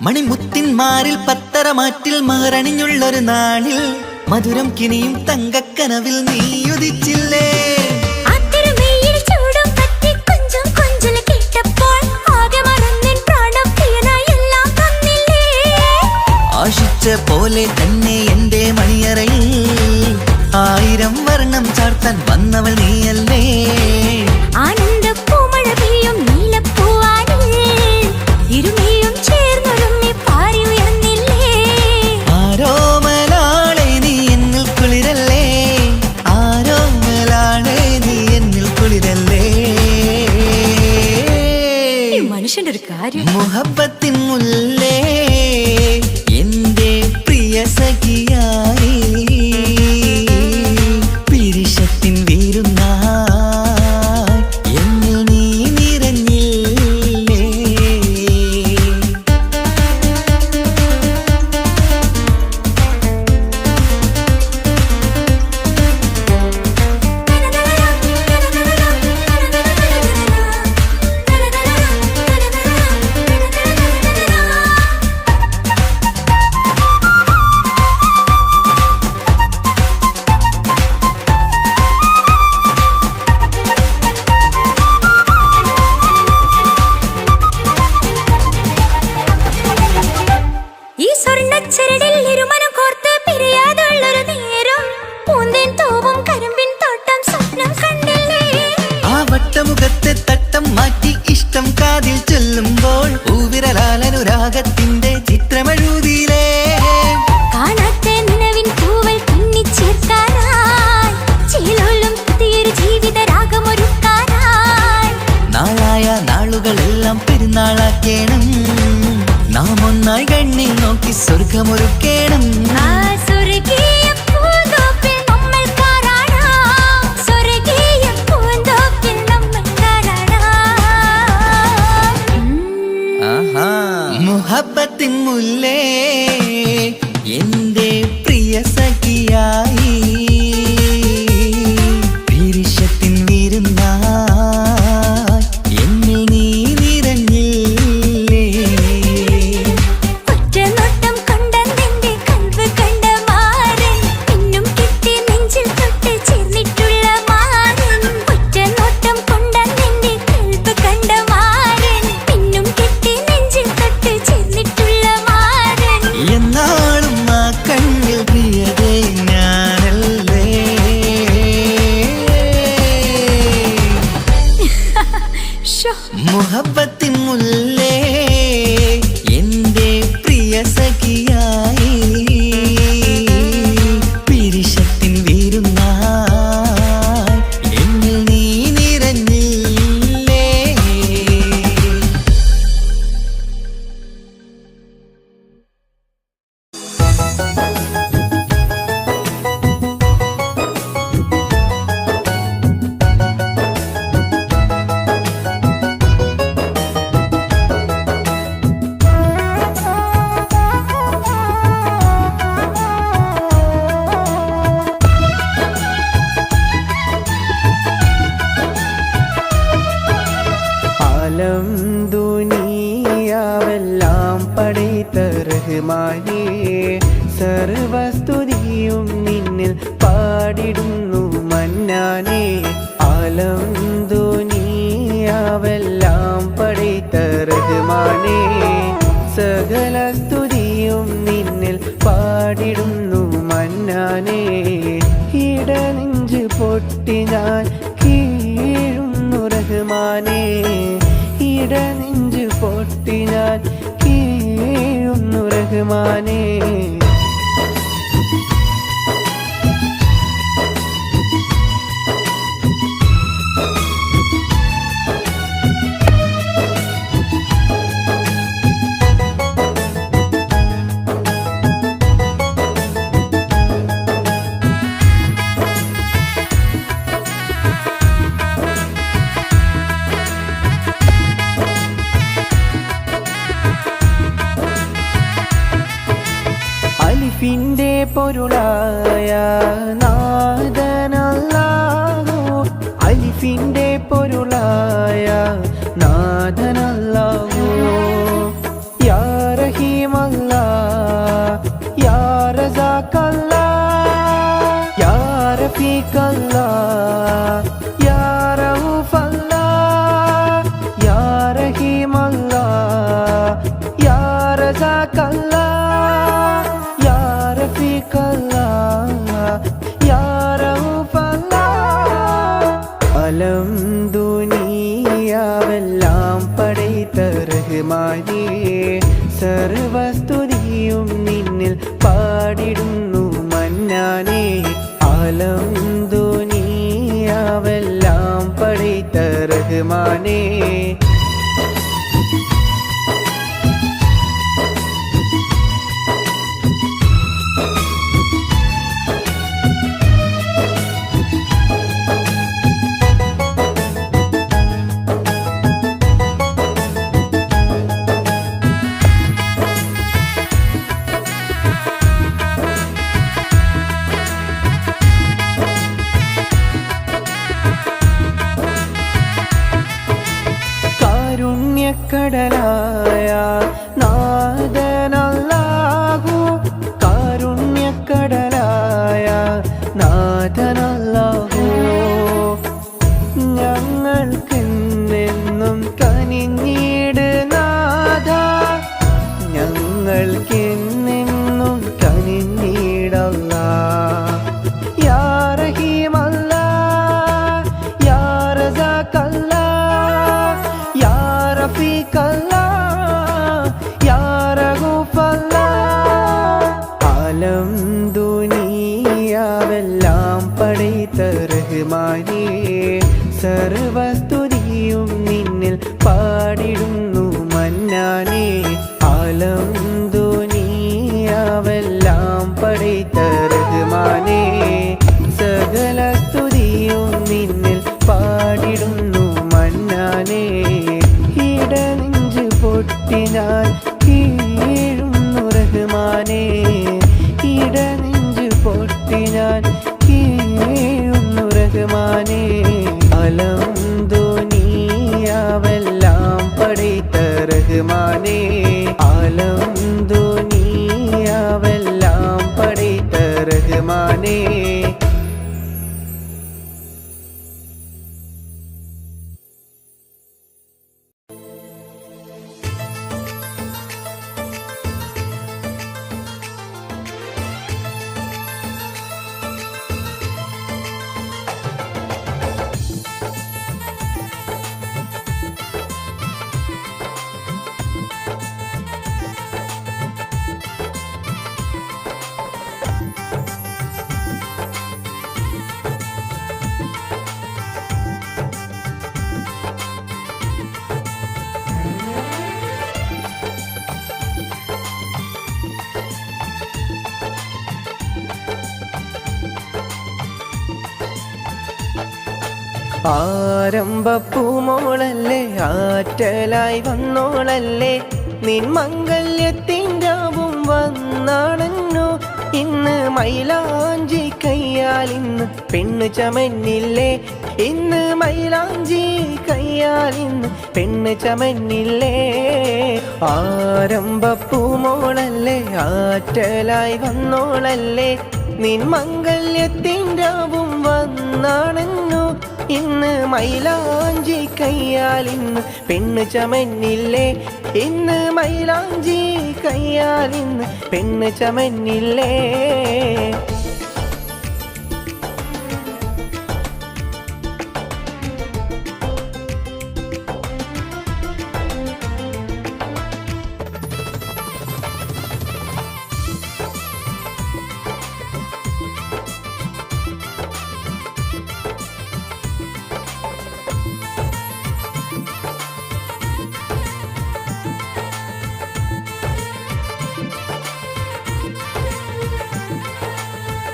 മണിമുത്തിന്മാരിൽ പത്തരമാറ്റിൽ മഹറണിഞ്ഞുള്ളൊരു നാളിൽ മധുരം കിനിയും തങ്കക്കനവിൽ നീ ഉദിച്ചില്ലേ. ആശിച്ച പോലെ തന്നെ എന്റെ മണിയറയിൽ 1000 വർണ്ണം ചാർത്താൻ വന്നവൾ നീയല്ലേ. ആരോമലാളെ നീ എന്നിൽ കുളിരല്ലേ, ആരോമലാളെ നീ എന്നിൽ കുളിരല്ലേ. മനുഷ്യന്റെ ഒരു കാര്യം മുഹബ്ബത്തിൻ മുല്ലേ എന്റെ പ്രിയ സഖിയായി പിരിശത്തിൻ വീരുന്നായി എന്നിൽ നീ നിറഞ്ഞില്ലേ. മുഖത്തെ തട്ടം മാറ്റി ഇഷ്ടം കാതിൽ ചൊല്ലുമ്പോൾ പൂവിരലാലനുരാഗത്തിന്റെ ചിത്രമെഴുതിയിലേ. കാണാത്ത നിലവിൻ പൂവൽ പിന്നിച്ചേർക്കാനായി ചിലോലും പുതിയൊരു ജീവിത രാഗമൊരുക്കാനായി നാളായ നാളുകളെല്ലാം പെരുന്നാളാക്കേണം, നാം ഒന്നായി കണ്ണിൽ നോക്കി സ്വർഗമൊരുക്കേണം. മുഹബ്ബത്തിൻ മുല്ലേ എന്റെ പ്രിയ സഖിയായി പിരിശത്തിൻ വീരുന്നായി എന്നിൽ നീ നിറഞ്ഞില്ലേ. ഒറ്റനോട്ടം കൊണ്ടെന്റെ കൽവ് കണ്ട മാരൻ പിന്നും കിട്ടി നെഞ്ചിൽ തൊട്ട് ചേർന്നിട്ടുള്ള മാരൻ. ഒറ്റനോട്ടം കൊണ്ടെന്റെ കൽവ് കണ്ട മാരൻ പിന്നും കിട്ടി നെഞ്ചിൽ തൊട്ട് ചേർന്നിട്ടുള്ള മാരൻ. എന്നാളും ആ കണ്ണിൽ പ്രിയതേ ഞാനല്ലേ. മുഹബ്ബത്തിൻ മുല്ലേ എന്റെ പ്രിയ സഖിയായി പിരിശത്തിൻ വീരുന്നായി എന്നിൽ നീ നിറഞ്ഞില്ലേ. ആലം ദുനിയാവെല്ലാം പടൈത്ത റഹ്മാനേ, സർവസ്തുതിയും നിന്നിൽ പാടിടുന്നു മന്നാനേ. ആലം ദുനിയാവെല്ലാം പടൈത്ത റഹ്മാനേ, സകല സ്തുതിയും നിന്നിൽ പാടിടുന്നു മന്നാനേ. ഇടനെഞ്ച് പൊട്ടി ഞാൻ കീഴുന്നു റഹ്മാനേ, ഇടനെഞ്ച് പൊട്ടി ഞാൻ കീഴുന്നു റഹ്മാനേ. അലിഫിന്റെ പൊരുളായ നാദനല്ലാഹു, അലിഫിന്റെ പൊരുളായ നാദനല്ലാഹു. യാ റഹീം റഹ്മാനേ സർവസ്തുതിയും നിന്നിൽ പാടിടുന്നു മന്നാനേ ആലം ദുനിയാവെല്ലാം പടൈത്ത റഹ്മാനേ കടലായ നാഥനല്ലാഹു കാരുണ്യക്കടലായ നാഥനല്ലാഹു ഞങ്ങൾക്കെന്നെന്നും കനിഞ്ഞീട് നാഥ ഞങ്ങൾക്കെന്നെന്നും കനിഞ്ഞീടല്ലാ യാ റഹീമല്ലാ യാ റസാഖല്ലാ യാ റഫീഖല്ലാ യാ റഊഫല്ലാ ആലം ദുനിയാവെല്ലാം പടൈത്ത റഹ്മാനേ സർവസ്തുതിയും നിന്നിൽ പാടിടുന്നു മന്നാനേ ആലം ദുനിയാവെല്ലാം പടൈത്ത റഹ്മാനേ സകല സ്തുതിയും നിന്നിൽ പാടിടുന്നു മന്നാനേ ഇടനെഞ്ച് പൊട്ടിനാൽ കീഴുന്നു റഹ്മാനേ ഇടനെഞ്ച് പൊട്ടിനാൽ കീഴുന്നു റഹ്മാനേ അലം ദുനിയാവെല്ലാം പടൈത്ത റഹ്മാനേ അലം ദുനിയാവെല്ലാം പടൈത്ത റഹ്മാനേ ആരംഭപ്പൂമോളല്ലേ ആറ്റലായി വന്നോളല്ലേ നിൻ മംഗല്യത്തിൻ്റെവും വന്നാണെന്നു ഇന്ന് മൈലാഞ്ചി കയ്യാൽ ഇന്ന് പെണ്ണ് ചമന്നില്ലേ ഇന്ന് മൈലാഞ്ചി കയ്യാൽ ഇന്ന് പെണ്ണ് ചമന്നില്ലേ ആരംഭപ്പൂമോളല്ലേ ആറ്റലായി വന്നോളല്ലേ നിൻ മംഗല്യത്തിൻ്റെവും വന്നാണെന്നു ഇന്ന് മൈലാഞ്ചി കയ്യാൽ ഇന്ന് പെണ്ണ് ചമന്നില്ലേ ഇന്ന് മൈലാഞ്ചി കയ്യാൽ ഇന്ന് പെണ്ണ് ചമന്നില്ലേ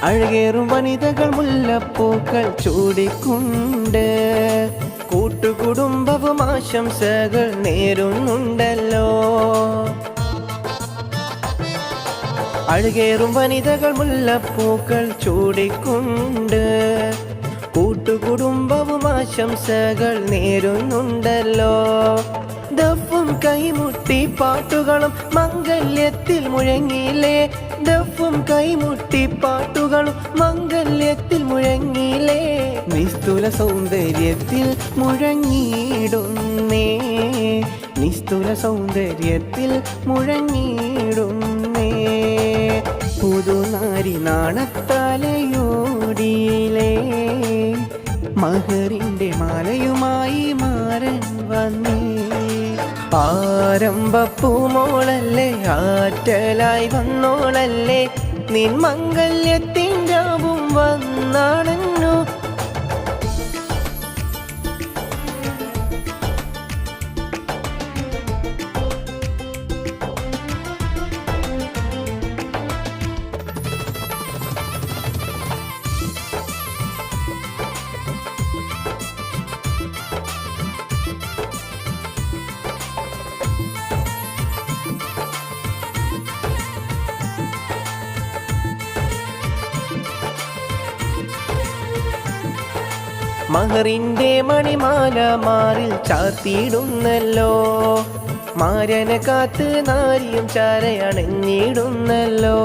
അഴകേറും വനിതകൾ മുല്ലപ്പൂക്കൾ ചൂടിക്കൊണ്ട് കൂട്ടുകുടുംബവും ആശംസകൾ നേരുന്നുണ്ടല്ലോ അഴകേറും വനിതകൾ മുല്ലപ്പൂക്കൾ ചൂടിക്കൊണ്ട് കൂട്ടുകുടുംബവും ആശംസകൾ നേരുന്നുണ്ടല്ലോ ദഫും കൈമുട്ടി പാട്ടുകളും മംഗല്യത്തിൽ മുഴങ്ങിയില്ലേ ദഫും കൈമുട്ടി പാട്ടുകളും മംഗല്യത്തിൽ മുഴങ്ങിയില്ലേ നിസ്തുല സൗന്ദര്യത്തിൽ മുഴങ്ങിയിടുന്നേ നിസ്തുല സൗന്ദര്യത്തിൽ മുഴങ്ങിയിടുന്നേ പുതുനാരി നാണത്തലയോടിയിലേ മഹറിന്റെ മാലയുമായി മാരൻ വന്നേ ആരംഭപ്പൂമോളല്ലേ ആറ്റലായി വന്നോളല്ലേ നിൻ മംഗല്യത്തിൻ്റെവും വന്നാണന്നു മഹറിൻ്റെ മണിമാല മാറിൽ ചാർത്തിയിടുന്നല്ലോ മാരനെ കാത്ത് നാരിയും ചാരയണഞ്ഞിടുന്നല്ലോ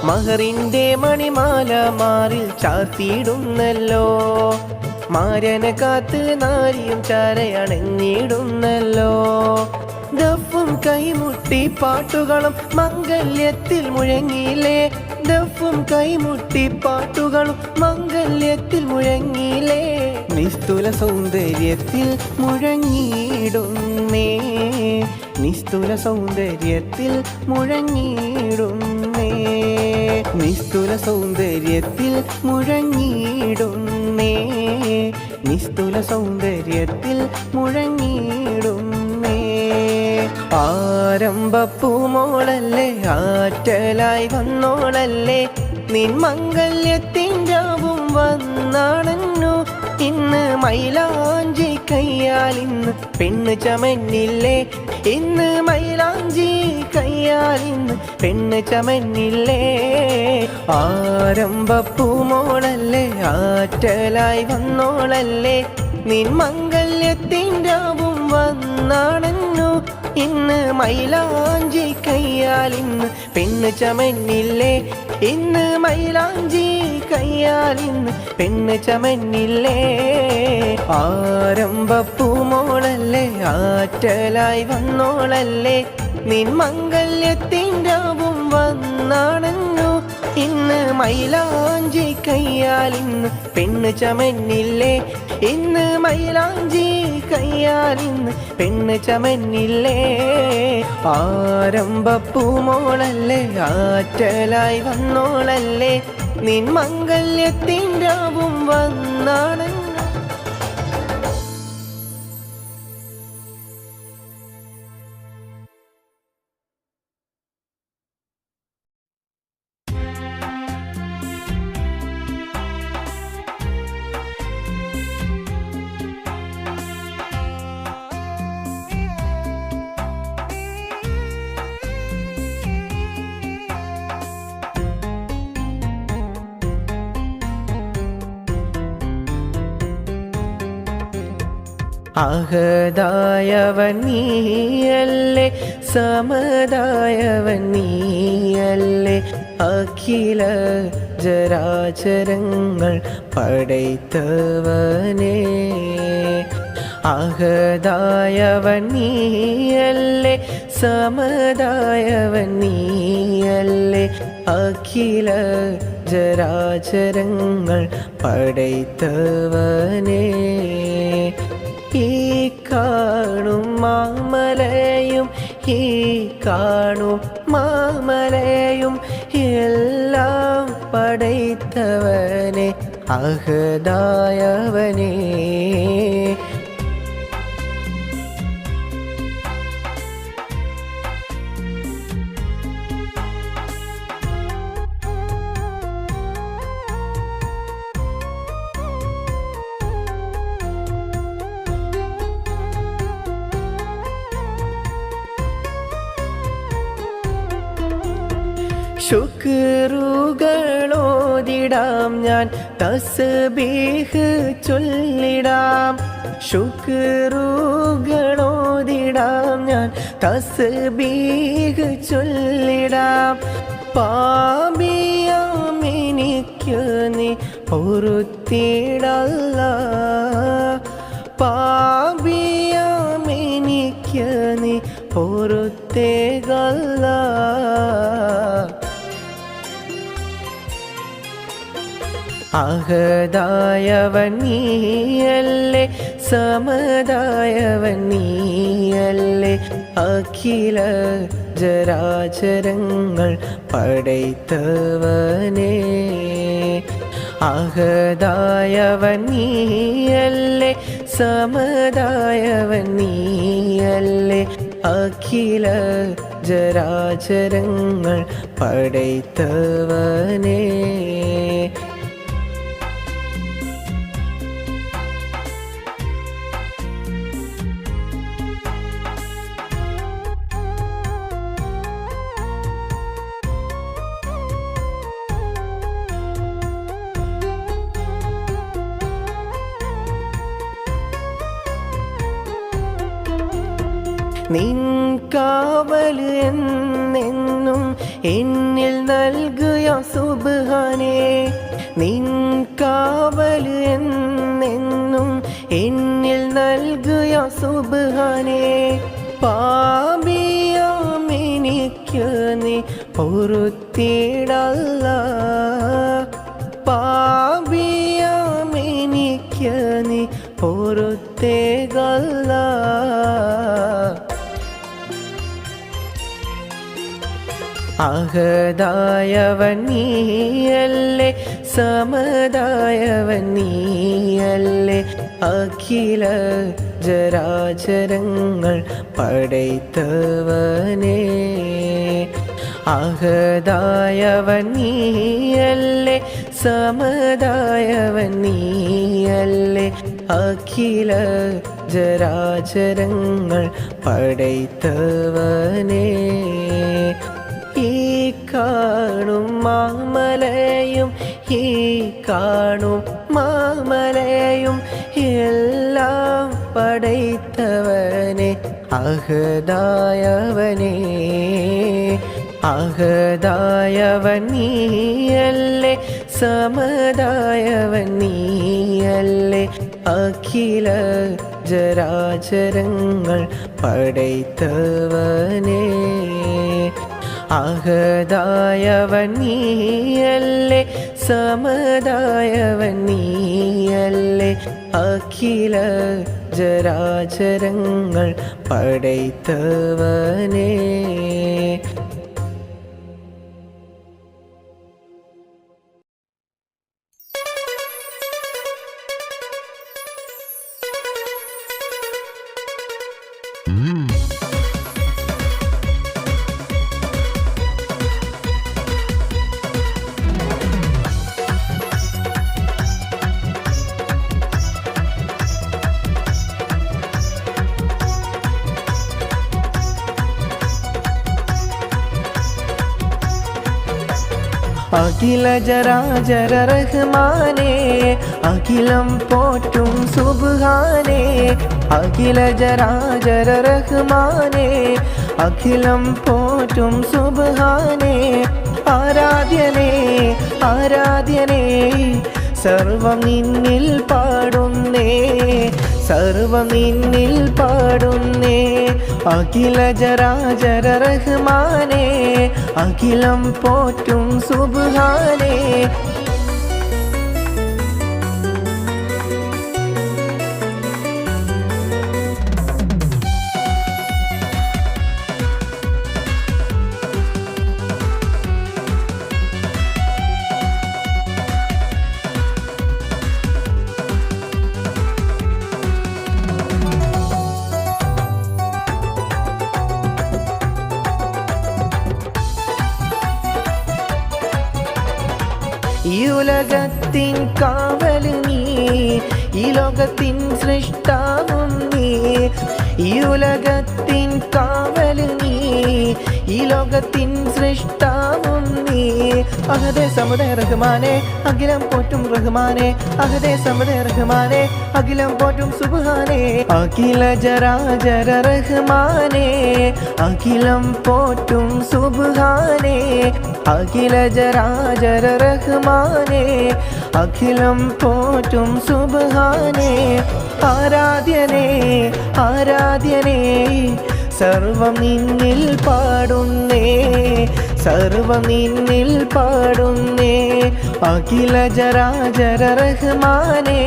മഹറിൻ്റെ മണിമാല മാറിൽ ചാർത്തിയിടുന്നല്ലോ മാരനെ കാത്ത് നാരിയും ചാരയണഞ്ഞിടുന്നല്ലോ ദഫും കൈമുട്ടി പാട്ടുകളും മംഗല്യത്തിൽ മുഴങ്ങിയില്ലേ ദഫും കൈമുട്ടി പാട്ടുകളും മംഗല്യത്തിൽ മുഴങ്ങിയില്ലേ നിസ്തുല സൗന്ദര്യത്തിൽ മുഴങ്ങിയിടുന്നേ നിസ്തുല സൗന്ദര്യത്തിൽ മുഴങ്ങിയിടുന്നേ നിസ്തുല സൗന്ദര്യത്തിൽ മുഴങ്ങിയിടുന്നേ നിസ്തുല സൗന്ദര്യത്തിൽ മുഴങ്ങിയിടുന്നേ ആരംഭപ്പൂമോളല്ലേ ആറ്റലായി വന്നോളല്ലേ നിൻ മംഗല്യത്തിൻ്റെവും വന്നാണന്നു ഇന്ന് മൈലാഞ്ചി കയ്യാൽ ഇന്ന് പെണ്ണ് ചമന്നില്ലേ ഇന്ന് മൈലാഞ്ചി കയ്യാൽ ഇന്ന് പെണ്ണ് ചമന്നില്ലേ ആരംഭപ്പൂമോളല്ലേ ആറ്റലായി വന്നോളല്ലേ നിൻ മംഗല്യത്തിൻ്റെവും വന്നാണന്നു ഇന്ന് മൈലാഞ്ചി കയ്യാൽ ഇന്ന് പെണ്ണ് ചമന്നില്ലേ ഇന്ന് മൈലാഞ്ചി കയ്യാൽ ഇന്ന് പെണ്ണ് ചമന്നില്ലേ ആരംഭപ്പൂമോളല്ലേ ആറ്റലായി വന്നോളല്ലേ നിൻ മംഗല്യത്തിൻ്റെവും വന്നാണന്നു ഇന്ന് മൈലാഞ്ചി കയ്യാൽ ഇന്ന് പെണ്ണ് ചമന്നില്ലേ ഇന്ന് മൈലാഞ്ചി കയ്യാൽ ഇന്ന് പെണ്ണ് ചമന്നില്ലേ ആരംഭപ്പൂമോളല്ലേ ആറ്റലായി വന്നോളല്ലേ നിൻ മംഗല്യത്തിൻ്റെവും വന്നാണന്നു അഹദായവൻ നീയല്ലേ സമദായവൻ നീയല്ലേ അഖില ജരാചരങ്ങൾ പടൈത്തവനേ അഹദായവൻ നീയല്ലേ സമദായവൻ നീയല്ലേ അഖില ജരാചരങ്ങൾ പടൈത്തവനേ ഈ കാണും മാമലയും ഈ കാണും മാമലയും എല്ലാം പടൈത്തവനെ അഹദായവനേ ശുക്റുകളോതിടാം ഞാൻ തസ്ബീഹ് ചൊല്ലിടാം ശുക്റുകളോതിടാം ഞാൻ തസ്ബീഹ് ചൊല്ലിടാം പാപിയാം എനിക്ക് നീ പൊറുത്തിടല്ല പാപിയാം എനിക്ക് നീ പൊറുത്തേകല്ല അഹദായവൻ നീയല്ലേ സമതായവൻ നീയല്ലേ അഖില ജരാചരങ്ങൾ പടൈത്തവനേ അഹദായവൻ നീയല്ലേ സമതായവൻ നീയല്ലേ അഖില ജരാചരങ്ങൾ പടൈത്തവനേ നിൻ കാവൽ എന്നെന്നും എന്നിൽ നൽകുക സുബ്ഹാനേ നിൻ കാവൽ എന്നെന്നും എന്നിൽ നൽകുക സുബ്ഹാനേ പാപിയാം എനിക്ക് നീ പൊറുത്തിടല്ല പാപിയാം എനിക്ക് നീ പൊറുത്തേകല്ല അഹദായവൻ നീയല്ലേ സമതായവൻ നീയല്ലേ അഖില ജരാചരങ്ങൾ പടൈത്തവനേ അഹദായവൻ നീയല്ലേ സമതായവൻ നീയല്ലേ അഖില ജരാചരങ്ങൾ പടൈത്തവനേ ഈ കാണും മാമലയും ഈ കാണും മാമലയും എല്ലാം പടൈത്തവനെ അഹദായവനേ അഹദായവൻ നീയല്ലേ സമതായവൻ നീയല്ലേ അഖില ജരാചരങ്ങൾ പടൈത്തവനേ അഹദായവൻ നീയല്ലേ സമതായവൻ നീയല്ലേ അഖില ജരാചരങ്ങൾ പടൈത്തവനേ അഖില ജരാചര റഹ്മാനേ അഖിലം പോറ്റും സുബ്ഹാനേ അഖില ജരാചര റഹ്മാനേ അഖിലം പോറ്റും സുബ്ഹാനേ ആരാധ്യനേ ആരാധ്യനേ സർവം നിന്നിൽ പാടുന്നേ സർവം നിന്നിൽ പാടുന്നേ അഖില ജരാചര റഹ്മാനേ അഖിലം പോറ്റും സുബ്ഹാനേ ഈ ഉലകത്തിൻ കാവൽ നീ ഈ ലോകത്തിൻ സൃഷ്ടാവും നീ ഈ ഉലകത്തിൻ കാവൽ നീ ഈ ലോകത്തിൻ സൃഷ്ടാവും നീ അഹദേ സമദേ റഹ്മാനേ അഖിലം പോറ്റും റഹ്മാനേ അഹദേ സമദേ റഹ്മാനേ അഖിലം പോറ്റും സുബ്ഹാനേ അഖില ജരാചര റഹ്മാനേ അഖിലം പോറ്റും സുബ്ഹാനേ അഖില ജരാചര റഹ്മാനേ അഖിലം പോറ്റും സുബ്ഹാനേ ആരാധ്യനേ ആരാധ്യനേ സർവം നിന്നിൽ പാടുന്നേ സർവം നിന്നിൽ പാടുന്നേ അഖില ജരാചര റഹ്മാനേ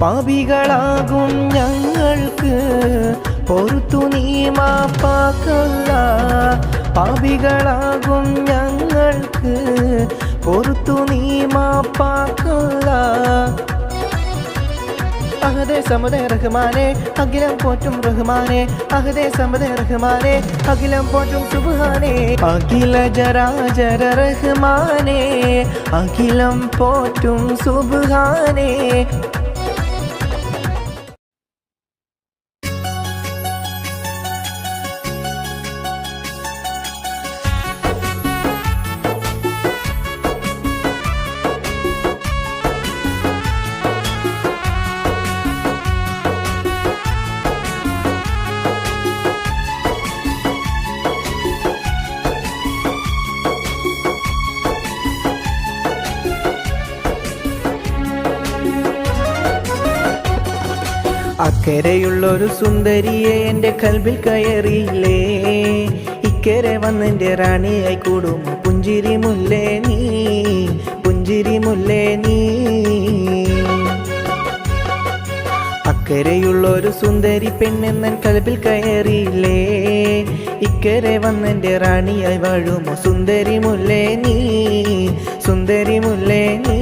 പാപികളാകും ഞങ്ങൾക്ക് പൊറുത്തു നീ മാപ്പാക്കല്ല. പാപികളാകും ഞങ്ങൾക്ക് പൊറുത്തു നീ മാപ്പാക്കല്ല. അഹദേ സമദേ റഹ്മാനെ അഖിലം പോറ്റും റഹ്മാനെ. അഹദേ സമദേ റഹ്മാനെ അഖിലം പോറ്റും സുബ്ഹാനെ. അഖില ജരാജര റഹ്മാനെ അഖിലം പോറ്റും സുബ്ഹാനെ. അക്കരെയുള്ളൊരു സുന്ദരിയെ എൻ്റെ കൽബിൽ കയറിയില്ലേ. ഇക്കരെ വന്നെൻ്റെ റാണിയായി കൂടും പുഞ്ചിരി മുല്ലേ നീ, പുഞ്ചിരി മുല്ലേ നീ. അക്കരെയുള്ളൊരു സുന്ദരി പെണ്ണെന്നൻ കൽബിൽ കയറിയില്ലേ. ഇക്കരെ വന്നെൻ്റെ റാണിയായി വാഴുമോ സുന്ദരി മുല്ലേ നീ, സുന്ദരി മുല്ലേ നീ.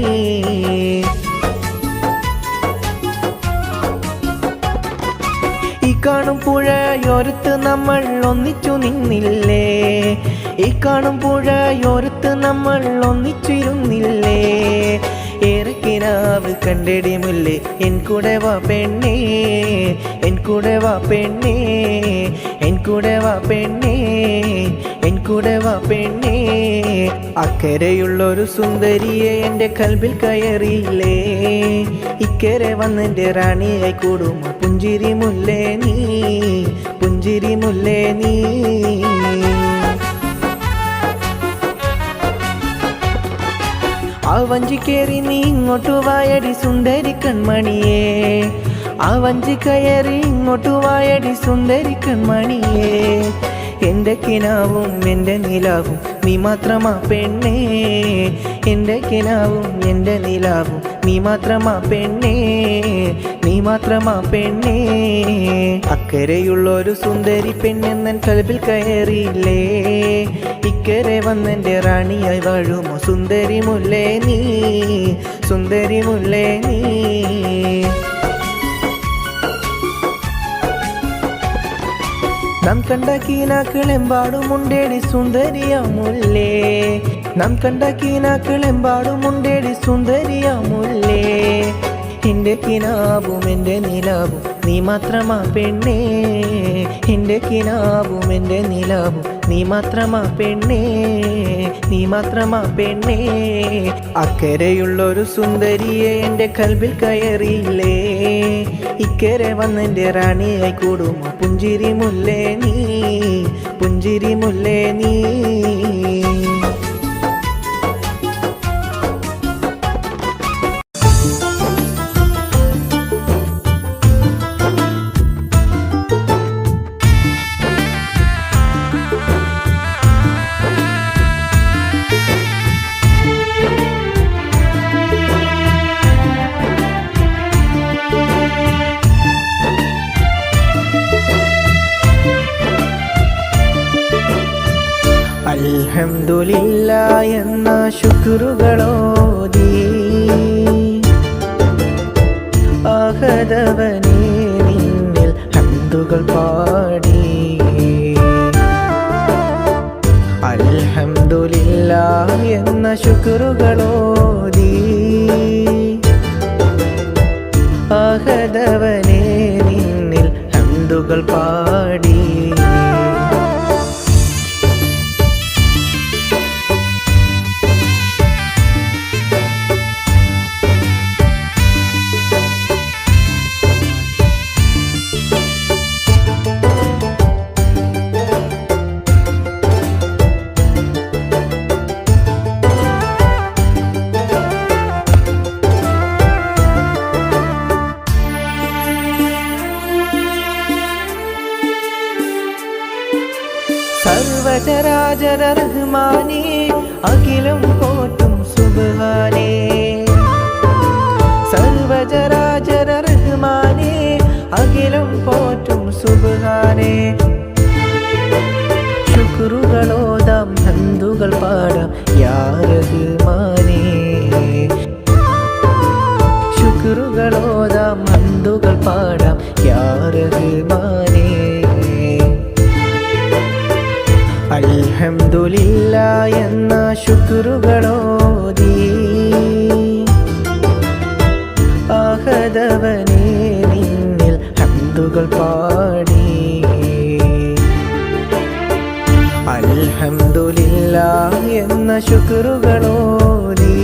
ഈ കാണും പുഴയോരത്ത് നമ്മൾ ഒന്നിച്ചു നിന്നില്ലേ. ഈ കാണും പുഴയോരത്ത് നമ്മൾ ഒന്നിച്ചിരുന്നില്ലേ. ഏറെ കിനാവ് കണ്ടെടി മുല്ലേ എൻ കൂടെ വാ പെണ്ണേ, എൻ കൂടെ വാ പെണ്ണേ, എൻ കൂടെ വാ പെണ്ണേ, എൻ കൂടെ വാ പെണ്ണേ. അക്കരെയുള്ളൊരു സുന്ദരിയെ എൻ്റെ കൽബിൽ കയറിയില്ലേ. ഇക്കരെ വന്നെൻ്റെ റാണിയായി കൂടും പുഞ്ചിരി മുല്ലേ നീ, പുഞ്ചിരി മുല്ലേ നീ. ആ വഞ്ചി കയറി നീ ഇങ്ങോട്ടു വായടി സുന്ദരി കൺമണിയേ. ആ വഞ്ചി കയറി ഇങ്ങോട്ടു വായടി സുന്ദരി കൺമണിയേ. എൻ്റെ കിനാവും എൻ്റെ നിലാവും നീ മാത്രമാ പെണ്ണേ. എൻ്റെ കിനാവും എൻ്റെ നിലാവും നീ മാത്രമാ പെണ്ണേ, നീ മാത്രമാ പെണ്ണേ. അക്കരെയുള്ളൊരു സുന്ദരി പെണ്ണെന്നൻ കൽബിൽ കയറിയില്ലേ. ഇക്കരെ വന്നെൻ്റെ റാണിയായി വാഴുമോ സുന്ദരി മുല്ലേ നീ, സുന്ദരി മുല്ലേ നീ. നാം കണ്ട കീനാക്കളെമ്പാടുമുണ്ടേടി സുന്ദരിയ മുല്ലേ. നാം കണ്ട കീനാക്കളെമ്പാടുമുണ്ടേടി സുന്ദരിയ മുല്ലേ. എൻ്റെ കിനാവും എൻ്റെ നിലാവും നീ മാത്രമാ പെണ്ണേ. എൻ്റെ കിനാവും എൻ്റെ നിലാവും നീ മാത്രമാ പെണ്ണേ, നീ മാത്രമാ പെണ്ണേ. അക്കരെയുള്ളൊരു സുന്ദരിയെ എൻ്റെ കൽബിൽ കയറിയില്ലേ. ഇക്കരെ വന്നെൻ്റെ റാണിയായി കൂടുമോ പുഞ്ചിരി മുല്ലേ നീ, പുഞ്ചിരി മുല്ലേ നീ. അൽഹംദുലില്ലാ എന്ന ശുക്രുകളോതി അഹദവനേ നിന്നിൽ ഹംദുകൾ പാടി. അൽഹംദുലില്ലാ എന്ന ശുക്രുകളോതി അഹദവനേ നിന്നിൽ ഹംദുകൾ പാടി. സർവചരാചര റഹ്മാനേ അഖിലം പോറ്റും സുബ്ഹാനേ. സർവചരാചര സുബ്ഹാനേ ശുക്റുകളോദാം ഹംദുകൾ പാടാം യാ റഹ്മാനേ ശുക്റുകളോദാം ഹംദുകൾ പാടാം യാ റഹ്മാനേ അൽഹംദുലില്ലാഹ് എന്ന ശുക്റുകളോദി അഹദവനേ നിന്നിൽ ഹംദുകൾ പാടി അൽഹംദുലില്ലാഹ് എന്ന ശുക്റുകളോദി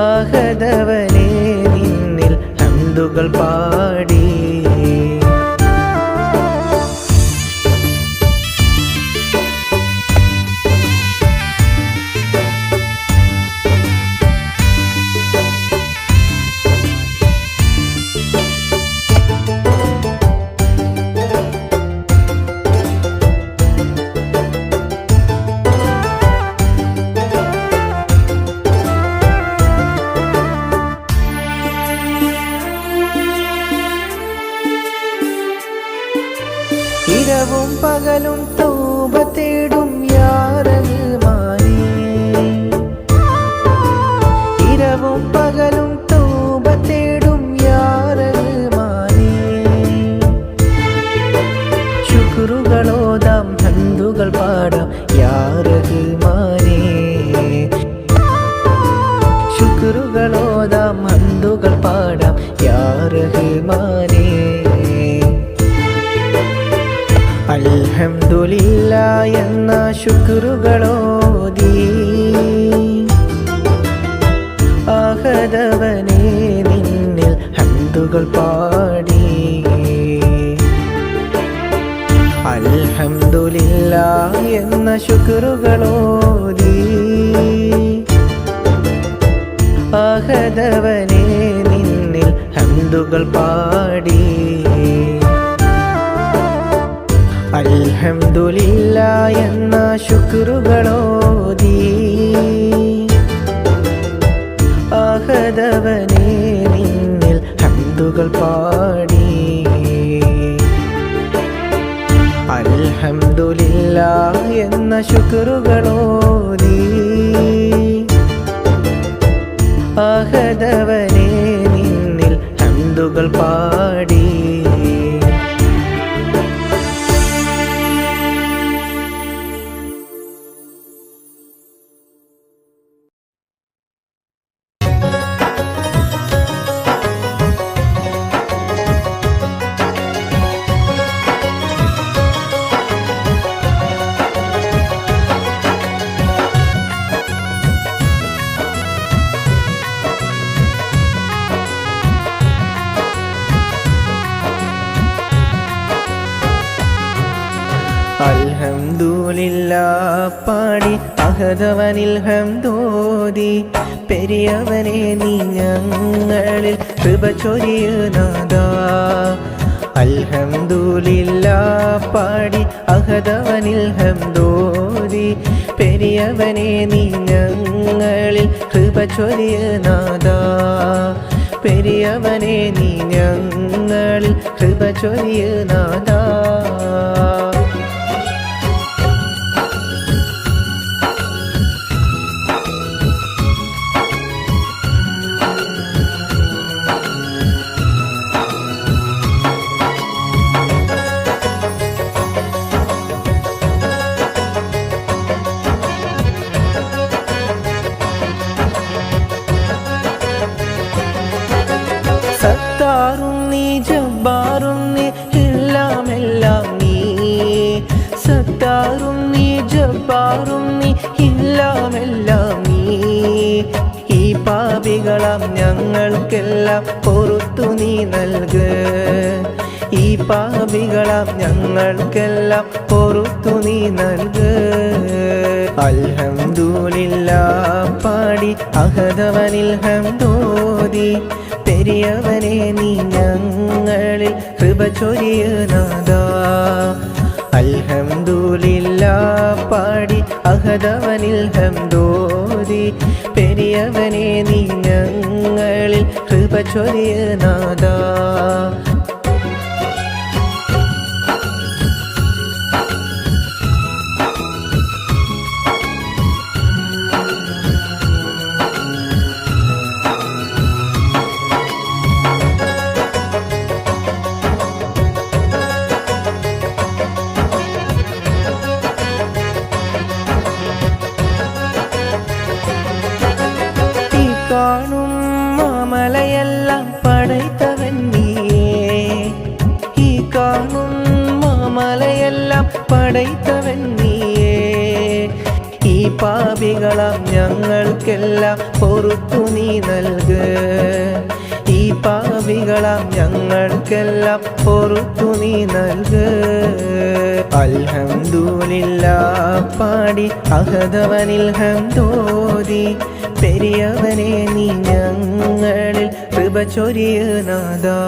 അഹദവനേ നിന്നിൽ ഹംദുകൾ പാടി ഇരവും പകലും തൗബ തേടും യാ റഹ്മാനേ ഇരവും പകലും തൗബ തേടും യാ റഹ്മാനേ ശുക്റുകളോദാം ഹംദുകൾ പാടാം യാ റഹ്മാനേ ശുക്റുകളോദാം ഹംദുകൾ പാടാം യാ റഹ്മാനേ അൽഹംദുലില്ലാഹ് എന്ന ശുക്റുകളോദി അഹദവനേ നിന്നിൽ ഹംദുകൾ പാടി അൽഹംദുലില്ലാഹ് എന്ന ശുക്റുകളോദി അഹദവനേ നിന്നിൽ ഹംദുകൾ പാടി അൽഹംദുലില്ലാഹ് എന്ന ശുക്റുകളോദി അഹദവനേ നിന്നിൽ ഹംദുകൾ പാടി അൽഹംദുലില്ലാഹ് എന്ന ശുക്റുകളോദി അഹദവനേ നിന്നിൽ ഹംദുകൾ പാടി അൽഹംദുലില്ലാഹ് പാടി അഹദവനിൽ ഹംദോദി പെരിയവനെ നീ ഞങ്ങളിൽ കൃപ ചൊരിയുനാഥാ അൽഹംദുലില്ലാഹ് പാടി അഹദവനിൽ ഹംദോദി പെരിയവനെ നീ ഞങ്ങളിൽ കൃപ ചൊരിയുനാഥാ പെരിയവനെ നീ ഞങ്ങളിൽ കൃപ ചൊരിയുനാഥാ സത്താറും നീ ജബ്ബാറും നീ എല്ലാം എല്ലാം നീ സത്താറും നീ ജബ്ബാറും നീ എല്ലാം എല്ലാം നീ ഈ പാപികളാം ഞങ്ങൾക്കെല്ലാം പൊറുത്തു നീ നൽക് ഈ പാപികളാം ഞങ്ങൾക്കെല്ലാം പൊറുത്തു നീ നൽക് അൽഹംദുലില്ലാഹ് പാടി അഹദവനിൽ ഹംദോദി പെരിയവനെ നീ ഞങ്ങളിൽ കൃപ ചൊരിയുനാഥാ അൽഹംദുലില്ലാ പാടി അഹദവനിൽ ഹംദോതി പെരിയവനെ നീ ഞങ്ങളിൽ കൃപ ചൊരിയ നാദാ. കാണും മാമലയെല്ലാം പടൈത്തവൻ നീയേ, ഈ കാണും മാമലയെല്ലാം പടൈത്തവൻ നീയേ. ഈ പാപികളാം ഞങ്ങൾക്കെല്ലാം പൊറുത്തു നീ നൽക്, ഈ പാപികളാം ഞങ്ങൾക്കെല്ലാം പൊറുത്തു നീ നൽക്. അൽഹംദുലില്ലാ പാടി അഹദവനിൽ ഹംദോതി പെരിയവനെ നീ ഞങ്ങളിൽ കൃപ ചൊരിയ നാദാ.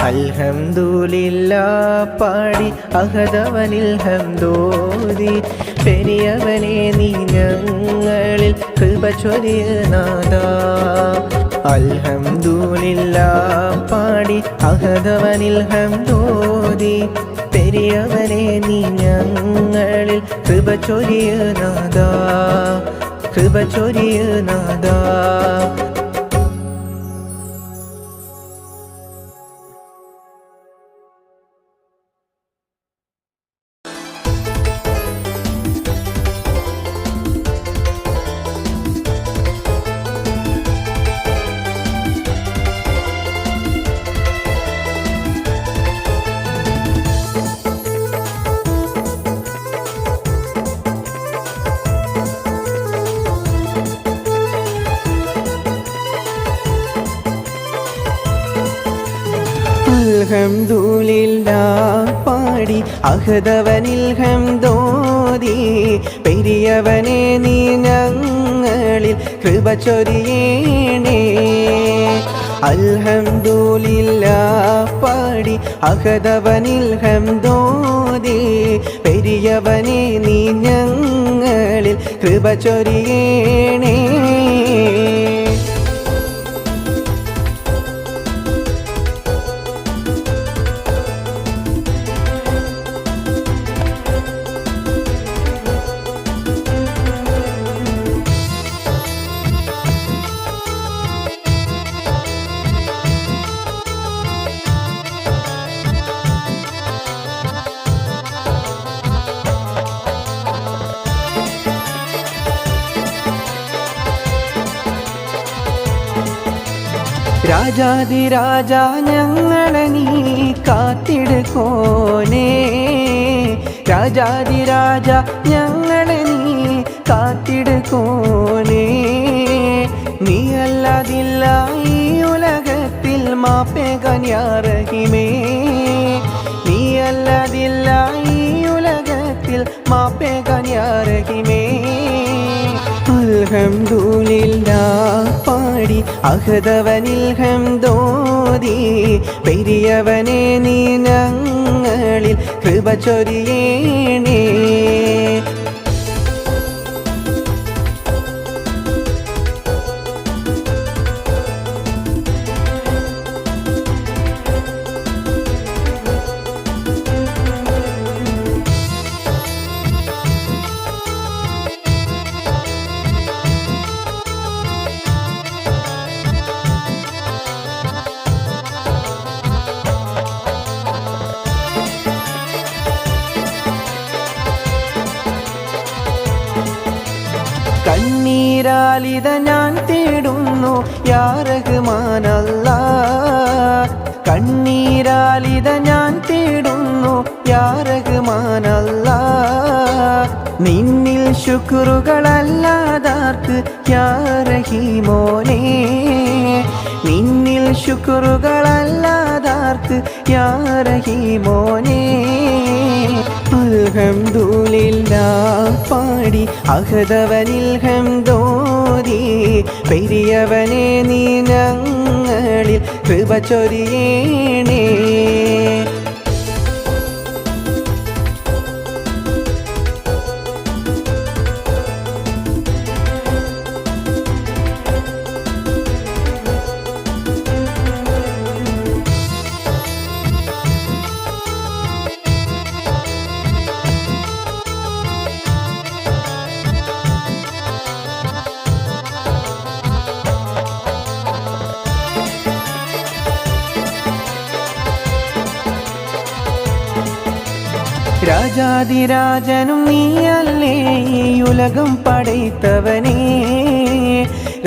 അൽഹംദുലില്ലാ പാടി അഹദവനിൽ ഹംദോതി പെരിയവനെ നീ ഞങ്ങളിൽ കൃപ ചൊരിയ നാദാ. അൽഹംദുലില്ലാ പാടി അഹദവനിൽ ഹംദോതി പെരിയവനെ നീ ഞങ്ങളിൽ കൃപ ചൊരിയ നാദാ, കൃപ ചൊരിയ നാദാ. അൽഹംദുലില്ലാ പാടി അഹദവനിൽ ഹംദോതി പെരിയവനെ നീ ഞങ്ങളിൽ കൃപ ചൊരിയണേ. അൽഹംദുലില്ലാ പാടി അഹദവനിൽ ഹംദോതി പെരിയവനെ നീ ഞങ്ങളിൽ കൃപ ചൊരിയണേ. രാജാതിരാജ ഞങ്ങളെ നീ കാത്തിടുകോനേ, രാജാതിരാജ ഞങ്ങളെ നീ കാത്തിടുകോനേ. നീ അല്ലാതില്ല ഈ ഉലകത്തിൽ മാപ്പേകാൻ യാ റഹീമേ, നീ അല്ലാതില്ല ഈ ഉലകത്തിൽ മാപ്പേകാൻ യാ റഹീമേ. അൽഹംദുലില്ലാ പാടി അഹദവനിൽ ഹംദോതി പെരിയവനെ നീ ഞങ്ങളിൽ കൃപ ചൊരിയണേ. കണ്ണീരാലിത ഞാൻ തേടുന്നു യാ റഹ്മാനല്ലാ, കണ്ണീരാലിത ഞാൻ തേടുന്നു യാ റഹ്മാനല്ലാ. നിന്നിൽ ശുക്റുകളല്ലാതാർക്ക് യാ റഹീമോനേ, നിന്നിൽ ശുക്റുകളല്ലാതാർക്ക് യാ റഹീമോനേ. അൽഹംദുലില്ലാ പാടി അഹദവനിൽ ഹംദോതി പെരിയവനെ നീ ഞങ്ങളിൽ കൃപ ചൊരിയണേ. രാജാതിരാജനും നീയല്ലേ ഈ ഉലകം പടൈത്തവനേ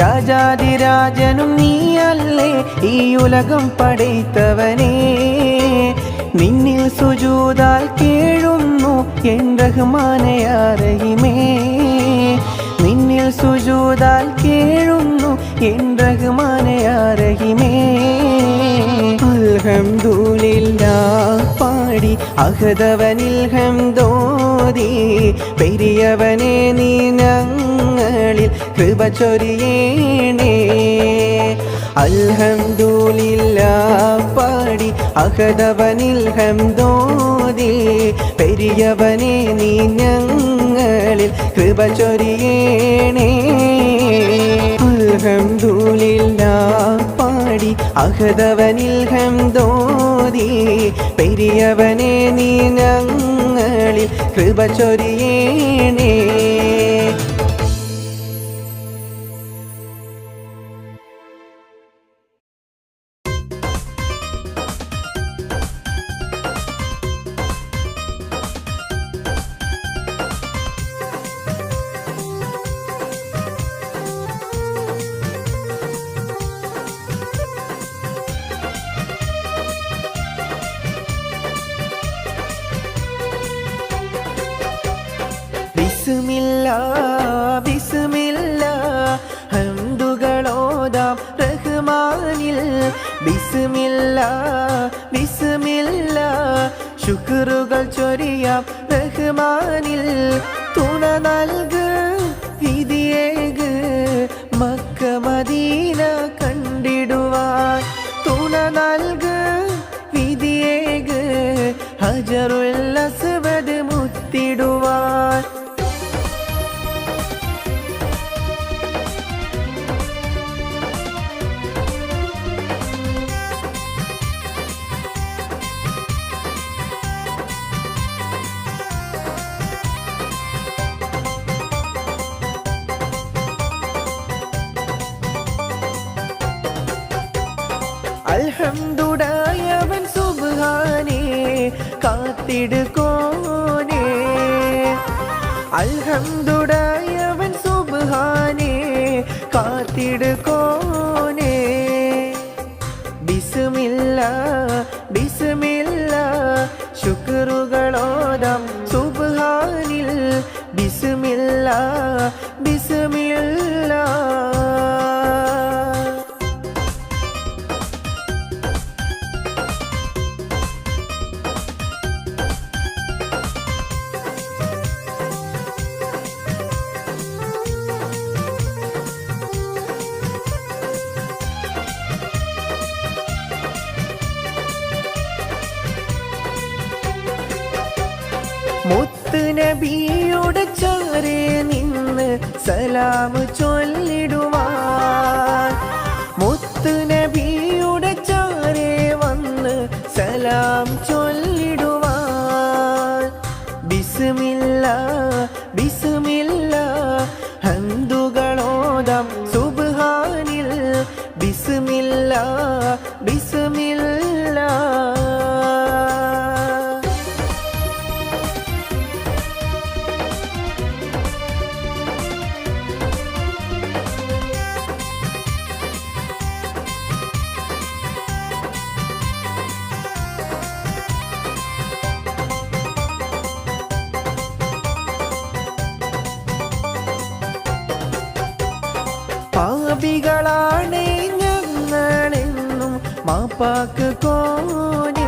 രാജാതിരാജനും നീയല്ലേ ഈ ഉലകം പടൈത്തവനേ നിന്നിൽ സുജൂദാൽ കേഴുന്നു എൻ റഹ്മാനെ യാ റഹീമേ നിന്നിൽ സുജൂദാൽ കേഴുന്നു എൻ റഹ്മാനെ യാ റഹീമേ അൽഹംദുലില്ലാഹ് പാടി അഹദവനിൽ ഹംദോദി പെരിയവനെ നീ ഞങ്ങളിൽ കൃപ ചൊരിയേണേ അൽഹംദുലില്ലാഹ് പാടി അഹദവനിൽ ഹംദോദി പെരിയവനെ നീ ഞങ്ങളിൽ കൃപ ചൊരിയേണേ അൽഹംദുലില്ലാഹ് പാടി അഹദവനിൽ ഹംദോദി പെരിയവനെ നീ ഞങ്ങളിൽ കൃപ ചൊരിയേണേ ബിസ്മില്ലാ ബിസ്മില്ലാ ഹംദുകളോദാം റഹ്മാനിൽ ബിസ്മില്ലാ ബിസ്മില്ലാ ശുക്റുകൾ ചൊരിയാം റഹ്മാനിൽ തുണ നൽക് വിധിയേക് മക്ക മദീന കണ്ടിടുവാൻ തുണ നൽക് വിധിയേക് ഹജറുൽ അസ്വദ് മുത്തിടുവാൻ അൽഹംദുലില്ലാഹ് സുബ്ഹാനേ കാത്തിടുകോനേ അൽഹംദുലില്ലാഹ് സുബ്ഹാനേ കാത്തിടുകോനേ ബിസ്മില്ലാ ബിസ്മില്ലാ ശുക്റുകളോദാം സുബ്ഹാനിൽ ബിസ്മില്ലാ ബിസ്മില്ലാ മുത്ത് നബിയുടെ ചാരേ നിന്ന് സലാം ചൊല്ലിടുവാൻ മുത്ത് നബിയുടെ ചാരേ വന്ന് സലാം ചൊല്ലിടുവാൻ ബിസ്മില്ലാ ബിസ്മില്ലാ ഹംദുകളോദാം സുബ്ഹാനിൽ ബിസ്മില്ലാ ബിസ്മില്ലാ പാപികളാണ് ഞങ്ങളെന്നും മാപ്പാക്ക് കോനേ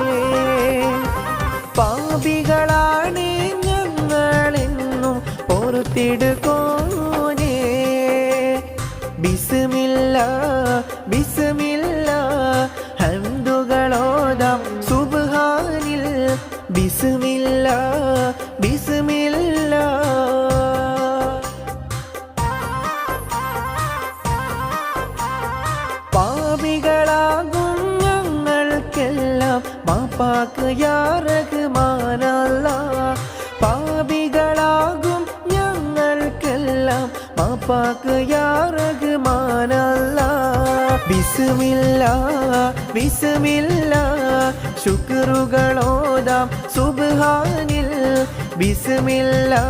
പാപികളാണ് ഞങ്ങളെന്നും പൊറുത്തിടുകോനേ ബിസ്മില്ലാ ബിസ്മില്ലാ ഹംദുകളോദാം സുബ്ഹാനിൽ ബിസ്മില്ലാ ബിസ്മില്ലാ പാപികളാകും ഞങ്ങൾക്കെല്ലാം മാപ്പാക്ക് യാ റഹ്മാനല്ലാഹ് പാപികളാകും ഞങ്ങൾക്കെല്ലാം മാപ്പാക്ക് യാ റഹ്മാനല്ലാഹ് ബിസ്മില്ലാ ബിസ്മില്ലാ ശുക്റുകളോദാം സുബ്ഹാനിൽ ബിസ്മില്ലാ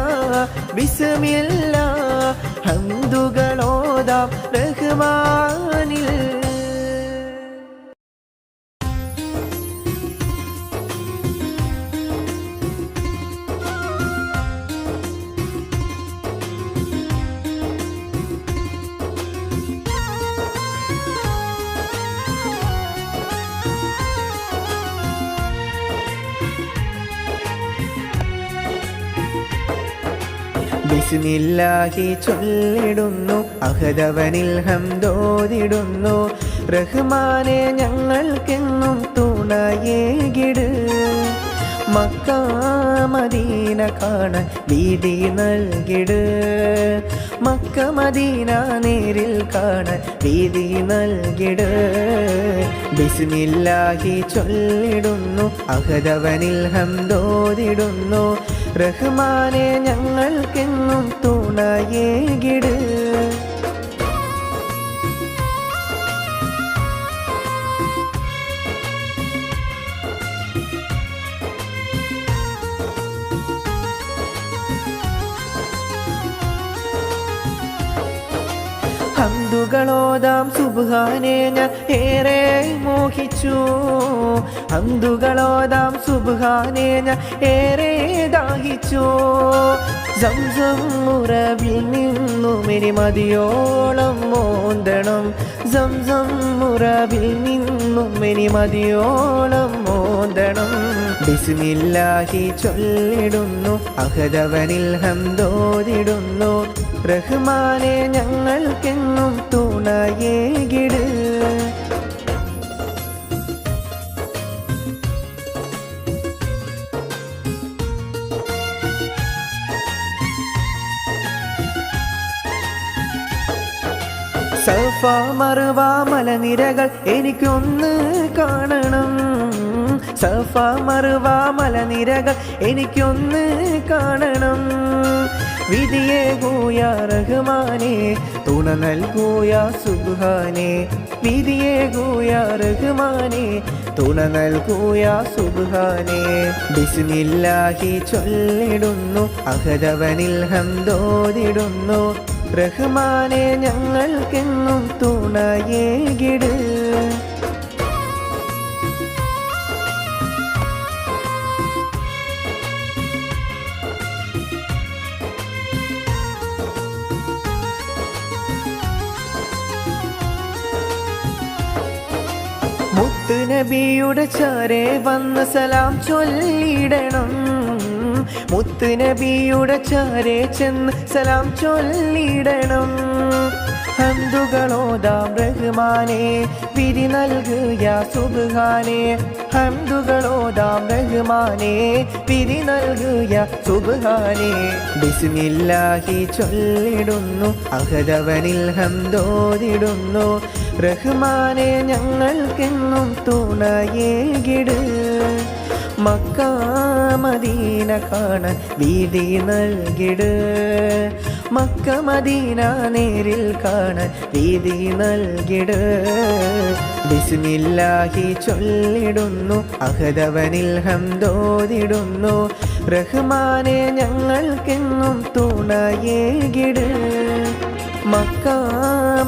ബിസ്മില്ലാ ഹംദുകളോദാം റഹ്മാനിൽ. ബിസ്മില്ലാഹി ചൊല്ലിടുന്നു അഹദവനിൽ ഹംദോദിടുന്നു റഹ്മാനെ ഞങ്ങൾക്കെന്നും തുണയേകിട്. മക്ക മദീന കാണാൻ വീതി നൽകിട്. മക്ക മദീന നേരിൽ കാണാൻ വീതി നൽകിട്. ബിസ്മില്ലാഹി ചൊല്ലിടുന്നു അഹദവനിൽ ഹംദോദിടുന്നു റഹ്മാനെ ഞങ്ങൾക്കെന്നും തുണയേകിട്. ഹംദുകളോദാം സുബ്ഹാനെ ഞാൻ ഏറെ മോഹിച്ചു. ഹംദുകളോദാം സുബ്ഹാനെ ഞാൻ ഏറെ ദാഹിച്ചു. സംസം ഉറവിൽ നിന്നും ഇനി മതിയോളം മോന്തണം. സംസം ഉറവിൽ നിന്നും ഇനി മതിയോളം മോന്തണം. ബിസ്മില്ലാഹി ചൊല്ലിടുന്നു അഹദവനിൽ ഹംദോദിടുന്നു റഹ്മാനെ ഞങ്ങൾക്കെന്നും തുണയേകിട്. സഫ മർവ മലനിരകൾ എനിക്കൊന്ന് കാണണം. സഫ മർവ മലനിരകൾ എനിക്കൊന്ന് കാണണം. വിധിയേകൂയ റഹ്മാനെ തുണ നൽകൂയ സുബ്ഹാനെ. വിധിയേകൂയ റഹ്മാനെ തുണ നൽകൂയ സുബ്ഹാനെ. ബിസ്മില്ലാഹി ചൊല്ലിടുന്നു അഹദവനിൽ ഹംദോദിടുന്നു റഹ്മാനെ ഞങ്ങൾക്കെന്നും തുണയേകിട്. മുത്തുനബിയുടെ ചാരേ വന്ന് സലാം ചൊല്ലിടണം. മുത്തുനബിയുടെ ചാരേ ചെന്ന് സലാം ചൊല്ലിടണം. ഹംദുകളോദാം റഹ്മാനെ വിധി നൽകുക സുബ്ഹാനെ. ഹംദുകളോദാം റഹ്മാനെ വിധി നൽകുക സുബ്ഹാനെ. ബിസ്മില്ലാഹി ചൊല്ലിടുന്നു അഹദവനിൽ ഹംദോദിടുന്നു റഹ്മാനെ ഞങ്ങൾക്കെന്നും തുണയേകിട്. മക്ക മദീന കാണാൻ വീതി നൽകിട്. മക്ക മദീന നേരിൽ കാണാൻ വീതി നൽകിട്. ബിസ്മില്ലാഹി ചൊല്ലിടുന്നു അഹദവനിൽ ഹംദോദിടുന്നു റഹ്മാനെ ഞങ്ങൾക്കെന്നും തുണയേകിട്. മക്ക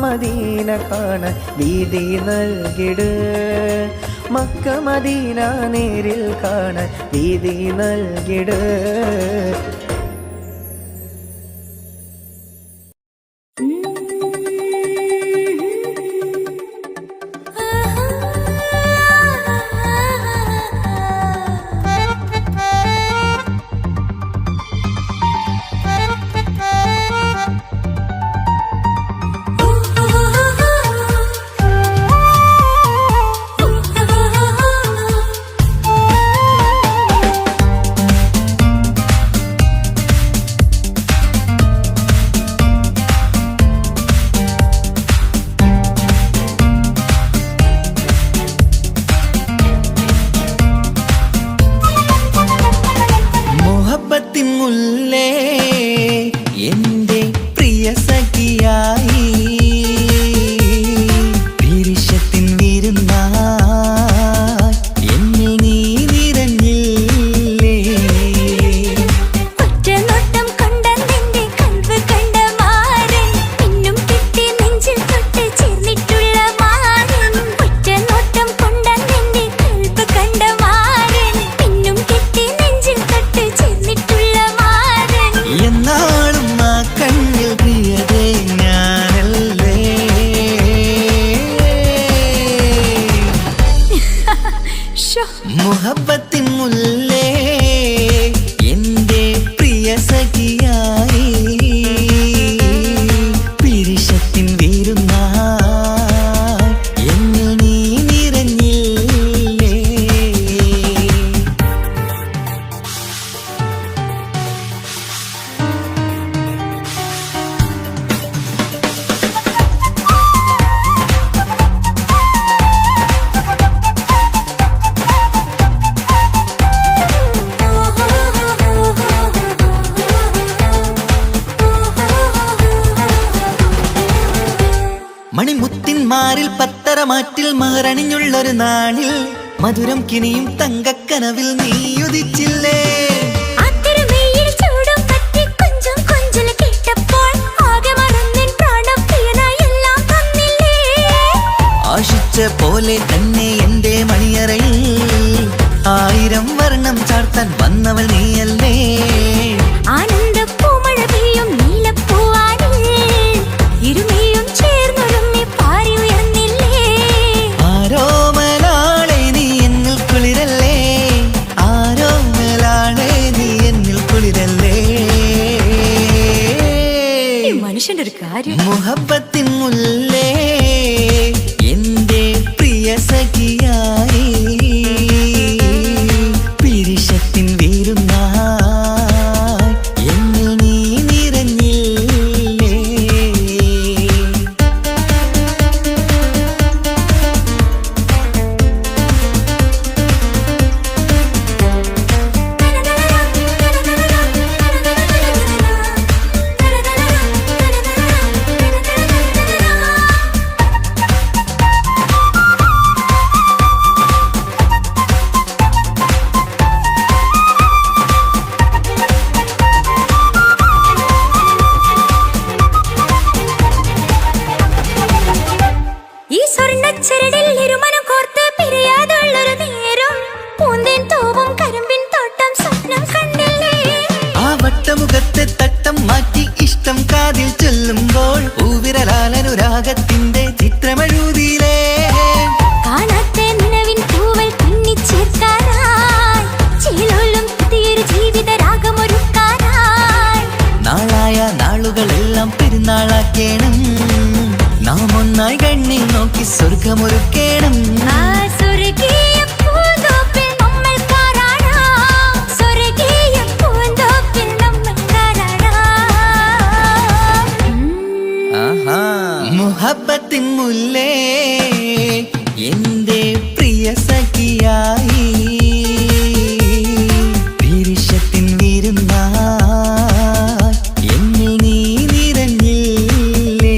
മദീന കാണാൻ വീതി നൽകിട്. മക്ക മദീന നേരിൽ കാണാൻ വീതി നൽകിട്. മുല്ലേ എൻ്റെ പ്രിയ സഖിയായി പിരിശത്തിൻ മാറിൽ പത്തരമാറ്റിൽ മഹറണിഞ്ഞുള്ളൊരു നാളിൽ മധുരം കിനിയും തങ്കക്കനവിൽ നീയുദിച്ചില്ലേ. ആശിച്ച പോലെ തന്നെ എന്റെ മണിയറയിൽ 1000 വർണ്ണം ചാർത്താൻ വന്നവൾ നീയല്ലേ. ആനന്ദപ്പൂമഴ പെയ്യും നീലപ്പൂവാനിൽ ഇരുമയും ചേർന്നൊരുമ്മി പാറി ഉയർന്നില്ലേ. ആരോമലാളെ നീ എന്നിൽ കുളിരല്ലേ, ആരോമലാളെ നീ എന്നിൽ കുളിരല്ലേ. മനുഷ്യന്റെ ഒരു കാര്യം. മുഹബത്തിൻ മുല്ലേ എന്റെ പ്രിയ സഖിയായി പിരിശത്തിൻ വീരുന്നായി എന്നിൽ നീ നിറഞ്ഞില്ലേ. ഈ സ്വർണ്ണച്ചരടിൽ ഇരുമനം കോർത്ത് പിരിയാതുള്ളൊരു നേരം പൂന്തേൻ തോവും കരിമ്പിൻ തോട്ടം സ്വപ്നം കണ്ടില്ലേ. ആ വട്ടമുഖത്തെ തട്ടം മാറ്റി ഇഷ്ടം കാതിൽ ചൊല്ലുമ്പോൾ പൂവിരലാലനുരാഗത്തിന്റെ ചിത്രമെഴുതിയിലേ. കാണാത്ത നിലവിൻ പൂവൽ തുന്നിച്ചേർക്കാനായി ചിലോലും പുതിയൊരു ജീവിത രാഗമൊരുക്കാനായി നാളായ നാളുകളെല്ലാം പെരുന്നാളാക്കേണം, നാം ഒന്നായി കണ്ണിൽ നോക്കി സ്വർഗമൊരുക്കേണം. ആ സ്വർഗീയ പൂന്തോപ്പിൽ നമ്മൾ കാരാടാം, സ്വർഗീയ പൂന്തോപ്പിൽ നമ്മൾ കാരാടാം. ആഹാ. മുഹബത്തിൻ മുല്ലേ എന്റെ പ്രിയ സഖിയായി പിരിശത്തിൻ വീരുന്നായി എന്നിൽ നീ നിറഞ്ഞില്ലേ.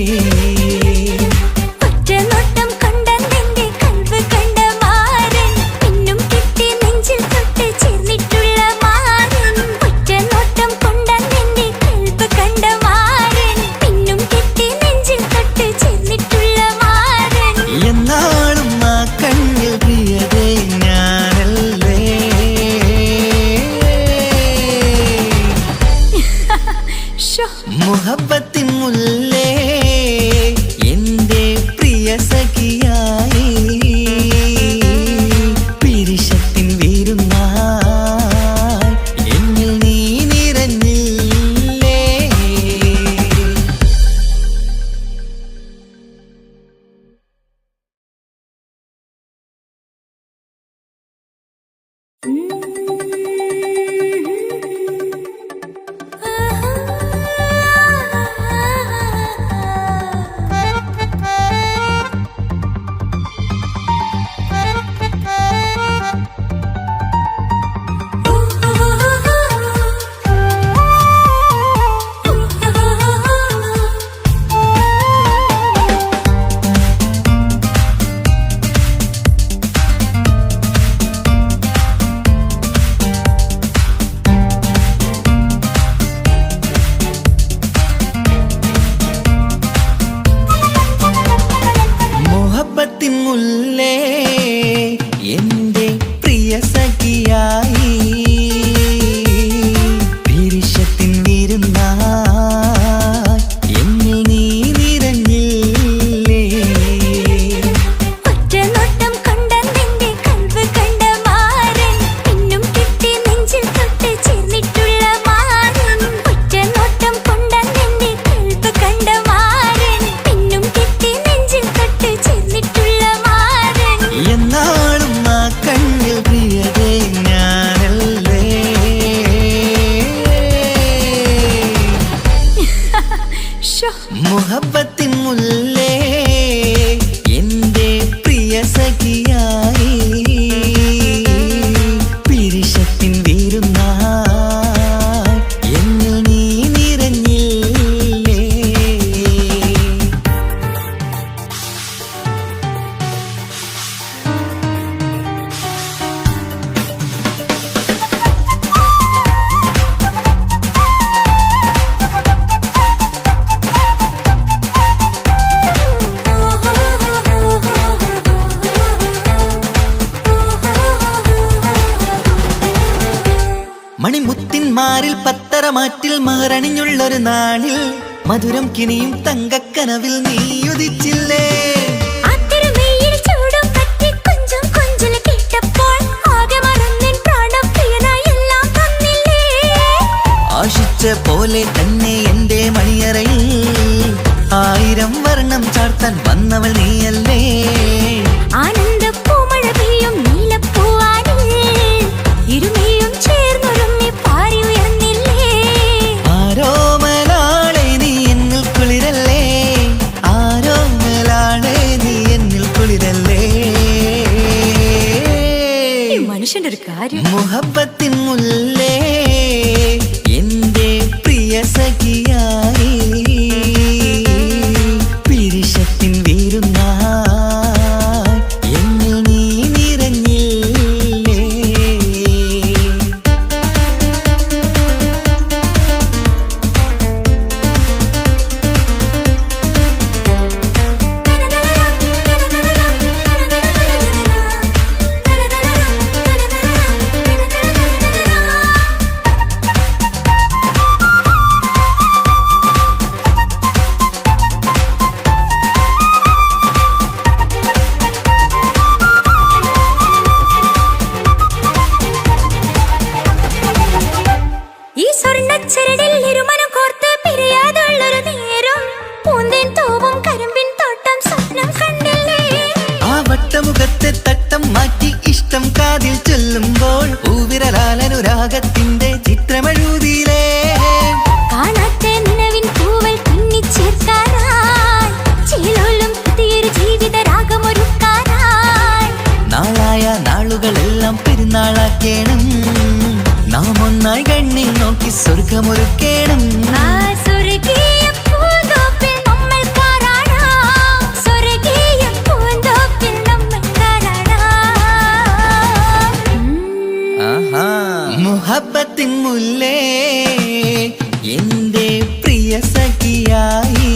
ഒറ്റനോട്ടം കൊണ്ടെന്റെ കൽവ് കണ്ട മാരൻ പിന്നും കിട്ടി നെഞ്ചിൽ തൊട്ട് ചേർന്നിട്ടുള്ള മാരൻ. ഒറ്റനോട്ടം കൊണ്ടെന്റെ കൽവ് കണ്ട മാരൻ പിന്നും കിട്ടി നെഞ്ചിൽ തൊട്ട് ചേർന്നിട്ടുള്ള മാരൻ. എന്നാളും ആ കണ്ണിൽ പ്രിയതേ ഞാനല്ലേ. ശോ, മുഹബത്തിൻ മുല്ലേ എന്റെ പ്രിയ സഖിയായി പിരിശത്തിൻ വീരുന്നായി എന്നിൽ നീ നിറഞ്ഞില്ലേ. മുഹബത്തിൻ മുല്ലേ എന്റെ പ്രിയ സഖിയായി പിരിശത്തിൻ വീരുന്നായി എന്നിൽ നീ നിറഞ്ഞില്ലേ. ഒറ്റനോട്ടം കൊണ്ടെന്റെ കൽവ് കണ്ട മാരൻ പിന്നും കിട്ടി നെഞ്ചിൽ തൊട്ട് ചേർന്നിട്ടുള്ള മാരൻ. ഒറ്റനോട്ടം കൊണ്ടെന്റെ കൽവ് കണ്ട മാരൻ പിന്നും കിട്ടി നെഞ്ചിൽ തൊട്ട് ചേർന്നിട്ടുള്ള മാരൻ. എന്നാളും ആ കണ്ണിൽ പ്രിയതേ ഞാനല്ലേ. ശോ, മുഹബത്തിൻ മുല്ലേ എന്റെ പ്രിയ സഖിയായി പിരിശത്തിൻ വീരുന്നായി എന്നിൽ നീ നിറഞ്ഞില്ലേ. മണിമുത്തിന്മാരിൽ പത്തരമാറ്റിൽ മഹറണിഞ്ഞുള്ളൊരു നാളിൽ മധുരം കിനിയും തങ്കക്കനവിൽ നീ ഉദിച്ചില്ലേ. ആശിച്ച പോലെ തന്നെ എന്റെ മണിയറയിൽ 1000 വർണ്ണം ചാർത്താൻ വന്നവൾ നീയല്ലേ. ആനന്ദ പൂമഴ പെയ്യും നീലപ്പൂവാനിൽ ഇരുമയും ചേർന്നൊരുമ്മി പാറി ഉയർന്നില്ലേ. ആരോമലാളെ നീ എന്നിൽ കുളിരല്ലേ, ആരോമലാളെ നീ എന്നിൽ കുളിരല്ലേ. മനുഷ്യന്റെ ഒരു കാര്യം. മുഹബത്തിൻ മുല്ലേ എന്റെ പ്രിയ സഖിയായി പിരിശത്തിൻ വീരുന്നായി എന്നിൽ നീ നിറഞ്ഞില്ലേ. ഈ സ്വർണ്ണച്ചരടിൽ ഇരുമനം കോർത്ത് പിരിയാതുള്ളൊരു നേരം പൂന്തേൻ തൂവും കരിമ്പിൻ തോട്ടം സ്വപ്നം കണ്ടില്ലേ. ആ വട്ടമുഖത്തെ തട്ടം മാറ്റി ഇഷ്ടം കാതിൽ ചൊല്ലുമ്പോൾ പൂവിരലാലനുരാഗത്തിന്റെ ചിത്രമെഴുതിയിലേ. കാണാത്ത നിലവിൻ പൂവൽ പിന്നിച്ചേർക്കാനായി ചിലോലും പുതിയൊരു ജീവിത രാഗമൊരുക്കാനായി നാളായ നാളുകളെല്ലാം പെരുന്നാളാക്കേണം, നാം ഒന്നായി കണ്ണിൽ നോക്കി സ്വർഗമൊരുക്കേണം. ആ സ്വർഗീയ പൂന്തോപ്പിൽ നമ്മൾ കാണാം, സ്വർഗീയ പൂന്തോപ്പിൽ നമ്മൾ കാണാം. ആഹാ. മുഹബത്തിൻ മുല്ലേ എന്റെ പ്രിയ സഖിയായി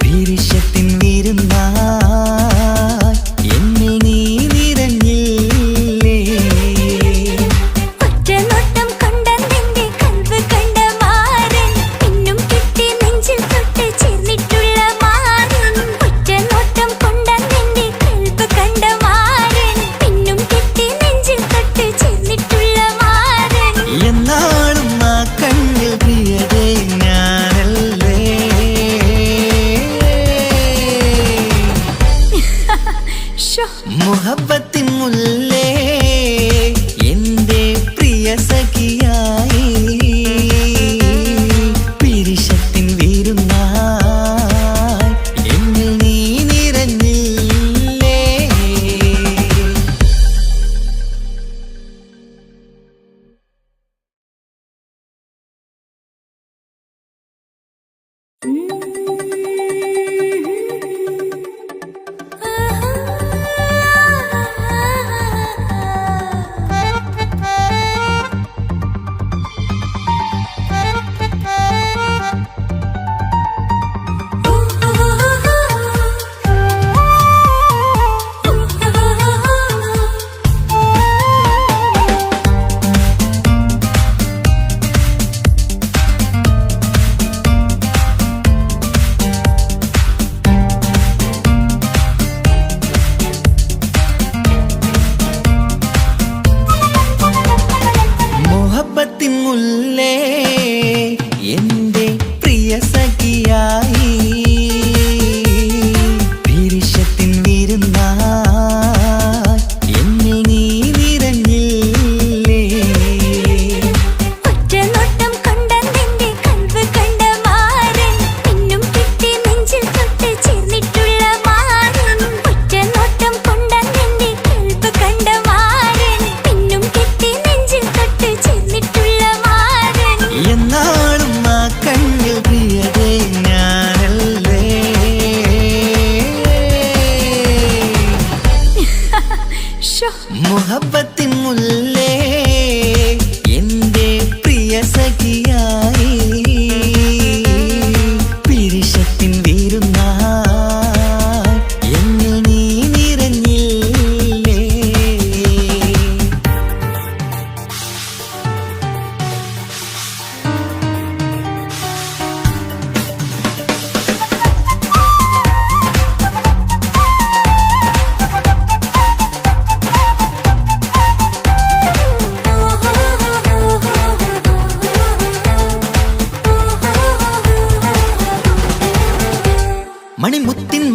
പിരിശത്തിൻ വീരുന്നായി എന്നിൽ നീ നിറഞ്ഞില്ലേ. ഒറ്റനോട്ടം കൊണ്ട നിന്റെ കൽവ് കണ്ട മാരൻ പിന്നും കിട്ടി നെഞ്ചിൽ തൊട്ട് ചേർന്നിട്ടുള്ള മാരൻ. ഒറ്റനോട്ടം കൊണ്ട നിന്റെ കൽവ് കണ്ട മാരൻ പിന്നും കിട്ടി നെഞ്ചിൽ തൊട്ട് ചേർന്നിട്ടുള്ള മാരൻ. എന്നാളും ആ കണ്ണിൽ പ്രിയതേ ഞാൻ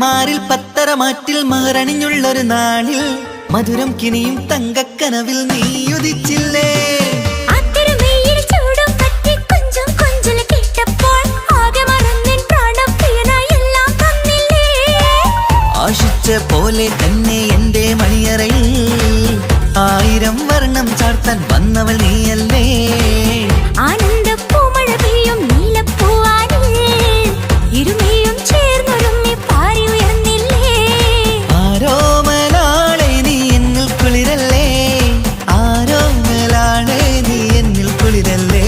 മാറിൽ പത്തരമാറ്റിൽ മഹറണിഞ്ഞുള്ളൊരു നാളിൽ മധുരം കിനിയും തങ്കക്കനവിൽ നീയുദിച്ചില്ലേ. ആശിച്ച പോലെ തന്നെ എന്റെ മണിയറയിൽ 1000 വർണ്ണം ചാർത്താൻ വന്നവൾ നീയല്ലേ. ആനന്ദപ്പൂമഴ പെയ്യും നീലപ്പൂവാനിൽ ഇരുമയും ചേർന്നൊരുമ്മി പാറി ഉയർന്നില്ലേ. ആരോമലാളെ നീ എന്നിൽ കുളിരല്ലേ, ആരോമലാളെ നീ എന്നിൽ കുളിരല്ലേ.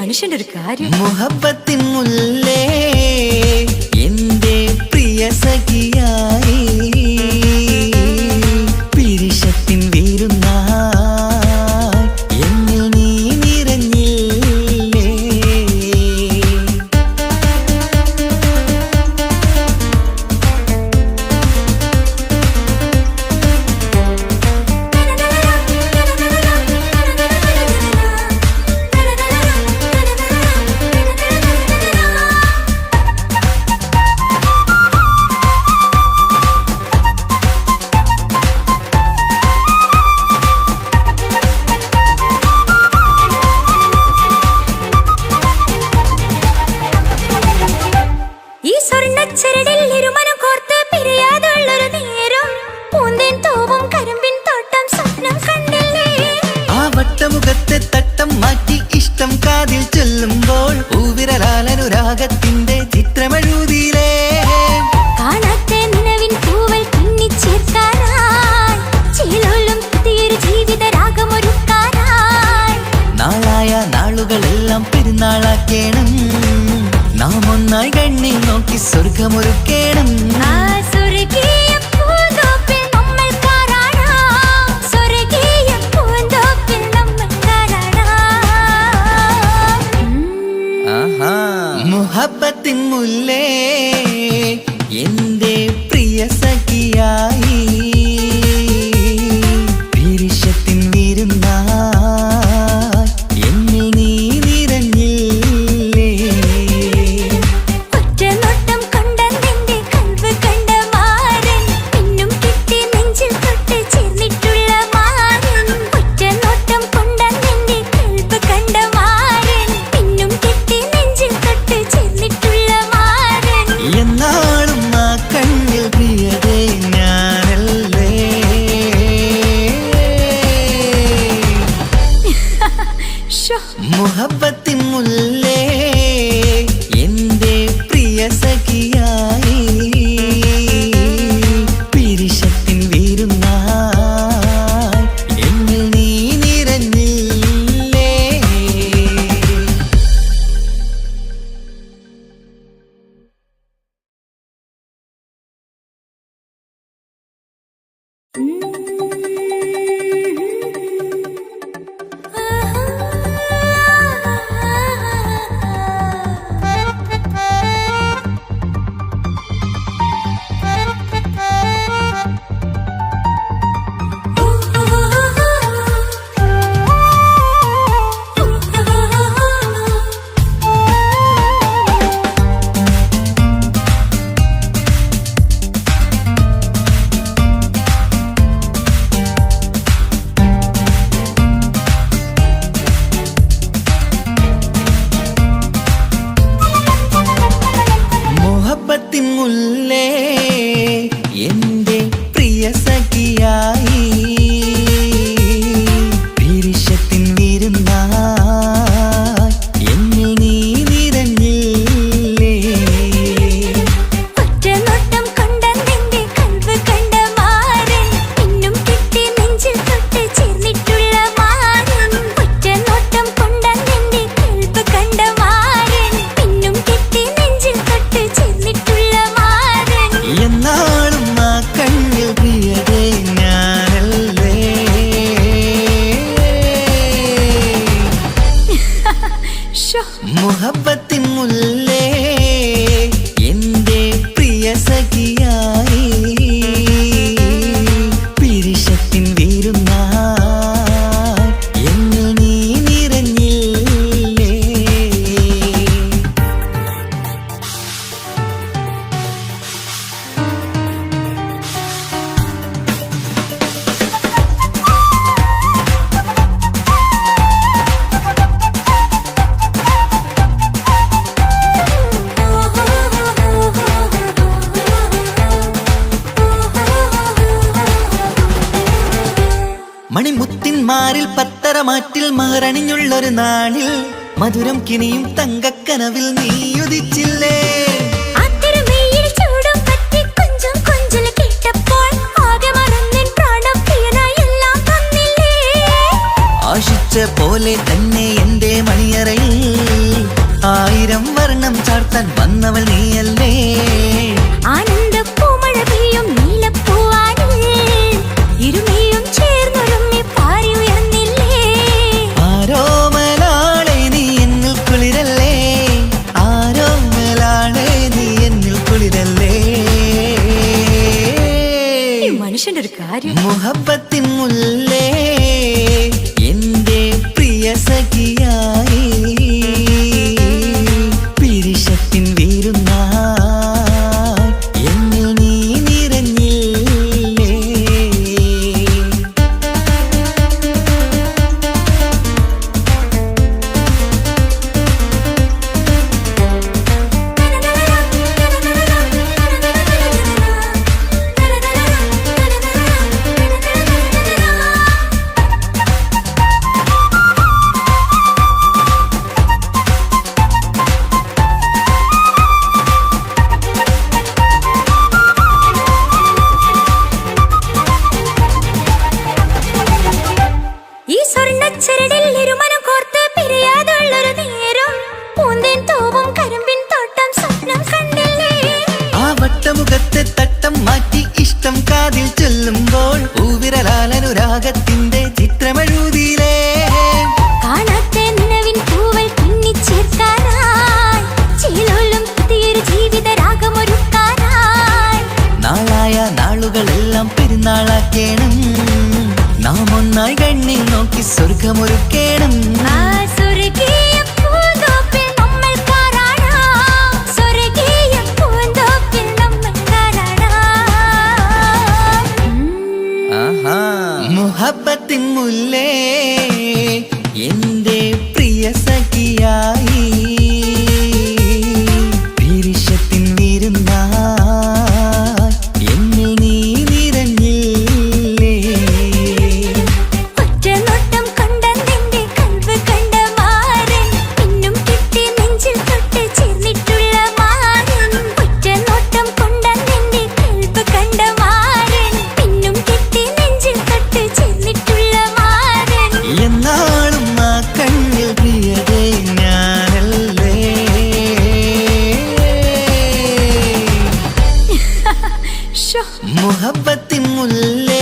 മനുഷ്യന്റെ ഒരു കാര്യം. മുഹബത്തിൻ മുല്ലേ എന്റെ പ്രിയ സഖിയായി പിരിശത്തിൻ വീരുന്നായി എന്നിൽ നീ നിറഞ്ഞില്ലേ. ഈ സ്വർണ്ണച്ചരടിൽ ഇരുമനം കോർത്ത് പിരിയാതുള്ളൊരു നേരം പൂന്തേൻ തോവും കരിമ്പിൻ തോട്ടം സ്വപ്നം കണ്ടില്ലേ. ആ വട്ടമുഖത്തെ തട്ടം മാറ്റി ഇഷ്ടം കാതിൽ ചൊല്ലുമ്പോൾ പൂവിരലാലനുരാഗത്തിന്റെ ചിത്രമെഴുതിയിലേ. കാണാത്ത നിലവിൻ പൂവൽ പിന്നിച്ചേർക്കാനായി ചിലോലും പുതിയൊരു ജീവിത രാഗമൊരുക്കാനായി നാളായ നാളുകളെല്ലാം പെരുന്നാളാക്കേണം, നാം ഒന്നായി കണ്ണിൽ നോക്കി സ്വർഗമൊരുക്കേണം. ആ സ്വർഗീയ പൂന്തോപ്പിൽ നമ്മൾ കാരാടാം, സ്വർഗീയ പൂന്തോപ്പിൽ നമ്മൾ കാരാടാം. ആഹാ. മുഹബത്തിൻ മുല്ലേ എന്റെ പ്രിയ സഖിയായി പിരിശത്തിൻ വിരുന്നായി എന്നിൽ നീ നിറഞ്ഞില്ലേ. ഒറ്റ നോട്ടം കൊണ്ടെന്റെ കൽവ് കണ്ട മാരൻ പിന്നും കിട്ടി നെഞ്ചിൽ തൊട്ട് ചേർന്നിട്ടുള്ള മാരൻ. ഒറ്റ നോട്ടം കൊണ്ടെന്റെ കൽവ് കണ്ട മാരൻ പിന്നും കിട്ടി നെഞ്ചിൽ തൊട്ട് ചേർന്നിട്ടുള്ള മാരൻ. എന്നാളും ആ കണ്ണിൽ പ്രിയതേ ഞാനല്ലേ. ശോ, മുഹബത്തിൻ മുല്ലേ എന്റെ പ്രിയ സഖിയായി പിരിശത്തിൻ വീരുന്നായി എന്നിൽ നീ നിറഞ്ഞില്ലേ. മുഹബത്തിൻ മുല്ലേ എന്റെ പ്രിയ സഖിയായി പിരിശത്തിൻ വിരുന്നായി എന്നിൽ നീ നിറഞ്ഞില്ലേ. ഒറ്റ നോട്ടം കൊണ്ടെന്റെ കൽവ് കണ്ട മാരൻ പിന്നും കിട്ടി നെഞ്ചിൽ തൊട്ട് ചേർന്നിട്ടുള്ള മാരൻ. ഒറ്റ നോട്ടം കൊണ്ടെന്റെ കൽവ് കണ്ട മാരൻ പിന്നും കിട്ടി നെഞ്ചിൽ തൊട്ട് ചേർന്നിട്ടുള്ള മാരൻ. എന്നാളും ആ കണ്ണിൽ പ്രിയതേ ഞാനല്ലേ. ശോ, മുഹബത്തിൻ മുല്ലേ എന്റെ പ്രിയ സഖിയായി പിരിശത്തിൻ വീരുന്നായി എന്നിൽ നീ നിറഞ്ഞില്ലേ. മണിമുത്തിന്മാരിൽ പത്തരമാറ്റിൽ മഹറണിഞ്ഞുള്ളൊരു നാളിൽ മധുരം കിനിയും തങ്കക്കനവിൽ നീ ഉദിച്ചില്ലേ. ആശിച്ച പോലെ തന്നെ എന്റെ മണിയറയിൽ 1000 വർണ്ണം ചാർത്താൻ വന്നവൾ നീയല്ലേ. ആനന്ദ പൂമഴ പെയ്യും നീലപ്പൂവാനിൽ ഇരുമയും ചേർന്നൊരുമ്മി പാറി ഉയർന്നില്ലേ. ആരോമലാളെ നീ എന്നിൽ കുളിരല്ലേ, ആരോമലാളെ നീ എന്നിൽ കുളിരല്ലേ. മനുഷ്യന്റെ ഒരു കാര്യം. മുഹബത്തിൻ മുല്ലേ എന്റെ പ്രിയ സഖിയായി പിരിശത്തിൻ വീരുന്നായി എന്നിൽ നീ നിറഞ്ഞില്ലേ. ഈ സ്വർണ്ണച്ചരടിൽ ഇരുമനം കോർത്ത് പിരിയാതുള്ളൊരു നേരം പൂന്തേൻ തൂവും കരിമ്പിൻ തോട്ടം സ്വപ്നം കണ്ടില്ലേ. ആ വട്ടമുഖത്തെ തട്ടം മാറ്റി ഇഷ്ടം കാതിൽ ചൊല്ലുമ്പോൾ പൂവിരലാലനുരാഗത്തിന്റെ ചിത്രമെഴുതിയിലേ. കാണാത്ത നിലവിൻ പൂവൽ പിന്നിച്ചേർക്കാനായി ചിലോലും പുതിയൊരു ജീവിത രാഗമൊരുക്കാനായി നാളായ നാളുകളെല്ലാം പെരുന്നാളാക്കേണം, നാം ഒന്നായി കണ്ണിൽ നോക്കി സ്വർഗമൊരുക്കേണം. ആ സ്വർഗീയ പൂന്തോപ്പിൽ നമ്മൾ പാറാടാം, സ്വർഗീയ പൂന്തോപ്പിൽ നമ്മൾ പാറാടാം. ആഹാ. മുഹബത്തിൻ മുല്ലേ എന്റെ പ്രിയ സഖിയായി പിരിശത്തിൻ വീരുന്നായി എന്നിൽ നീ നിറഞ്ഞില്ലേ. ഒറ്റ നോട്ടം കൊണ്ട നിന്റെ കൽവ് കണ്ട മാരൻ പിന്നും കിട്ടി നെഞ്ചിൽ തൊട്ട് ചേർന്നിട്ടുള്ള മാരൻ. ഒറ്റ നോട്ടം കൊണ്ട നിന്റെ കൽവ് കണ്ട മാരൻ പിന്നും കിട്ടി നെഞ്ചിൽ തൊട്ട് ചേർന്നിട്ടുള്ള മാരൻ. എന്നാളും ആ കണ്ണിൽ പ്രിയതേ ഞാനല്ലേ. ശോ, മുഹബത്തിൻ മുല്ലേ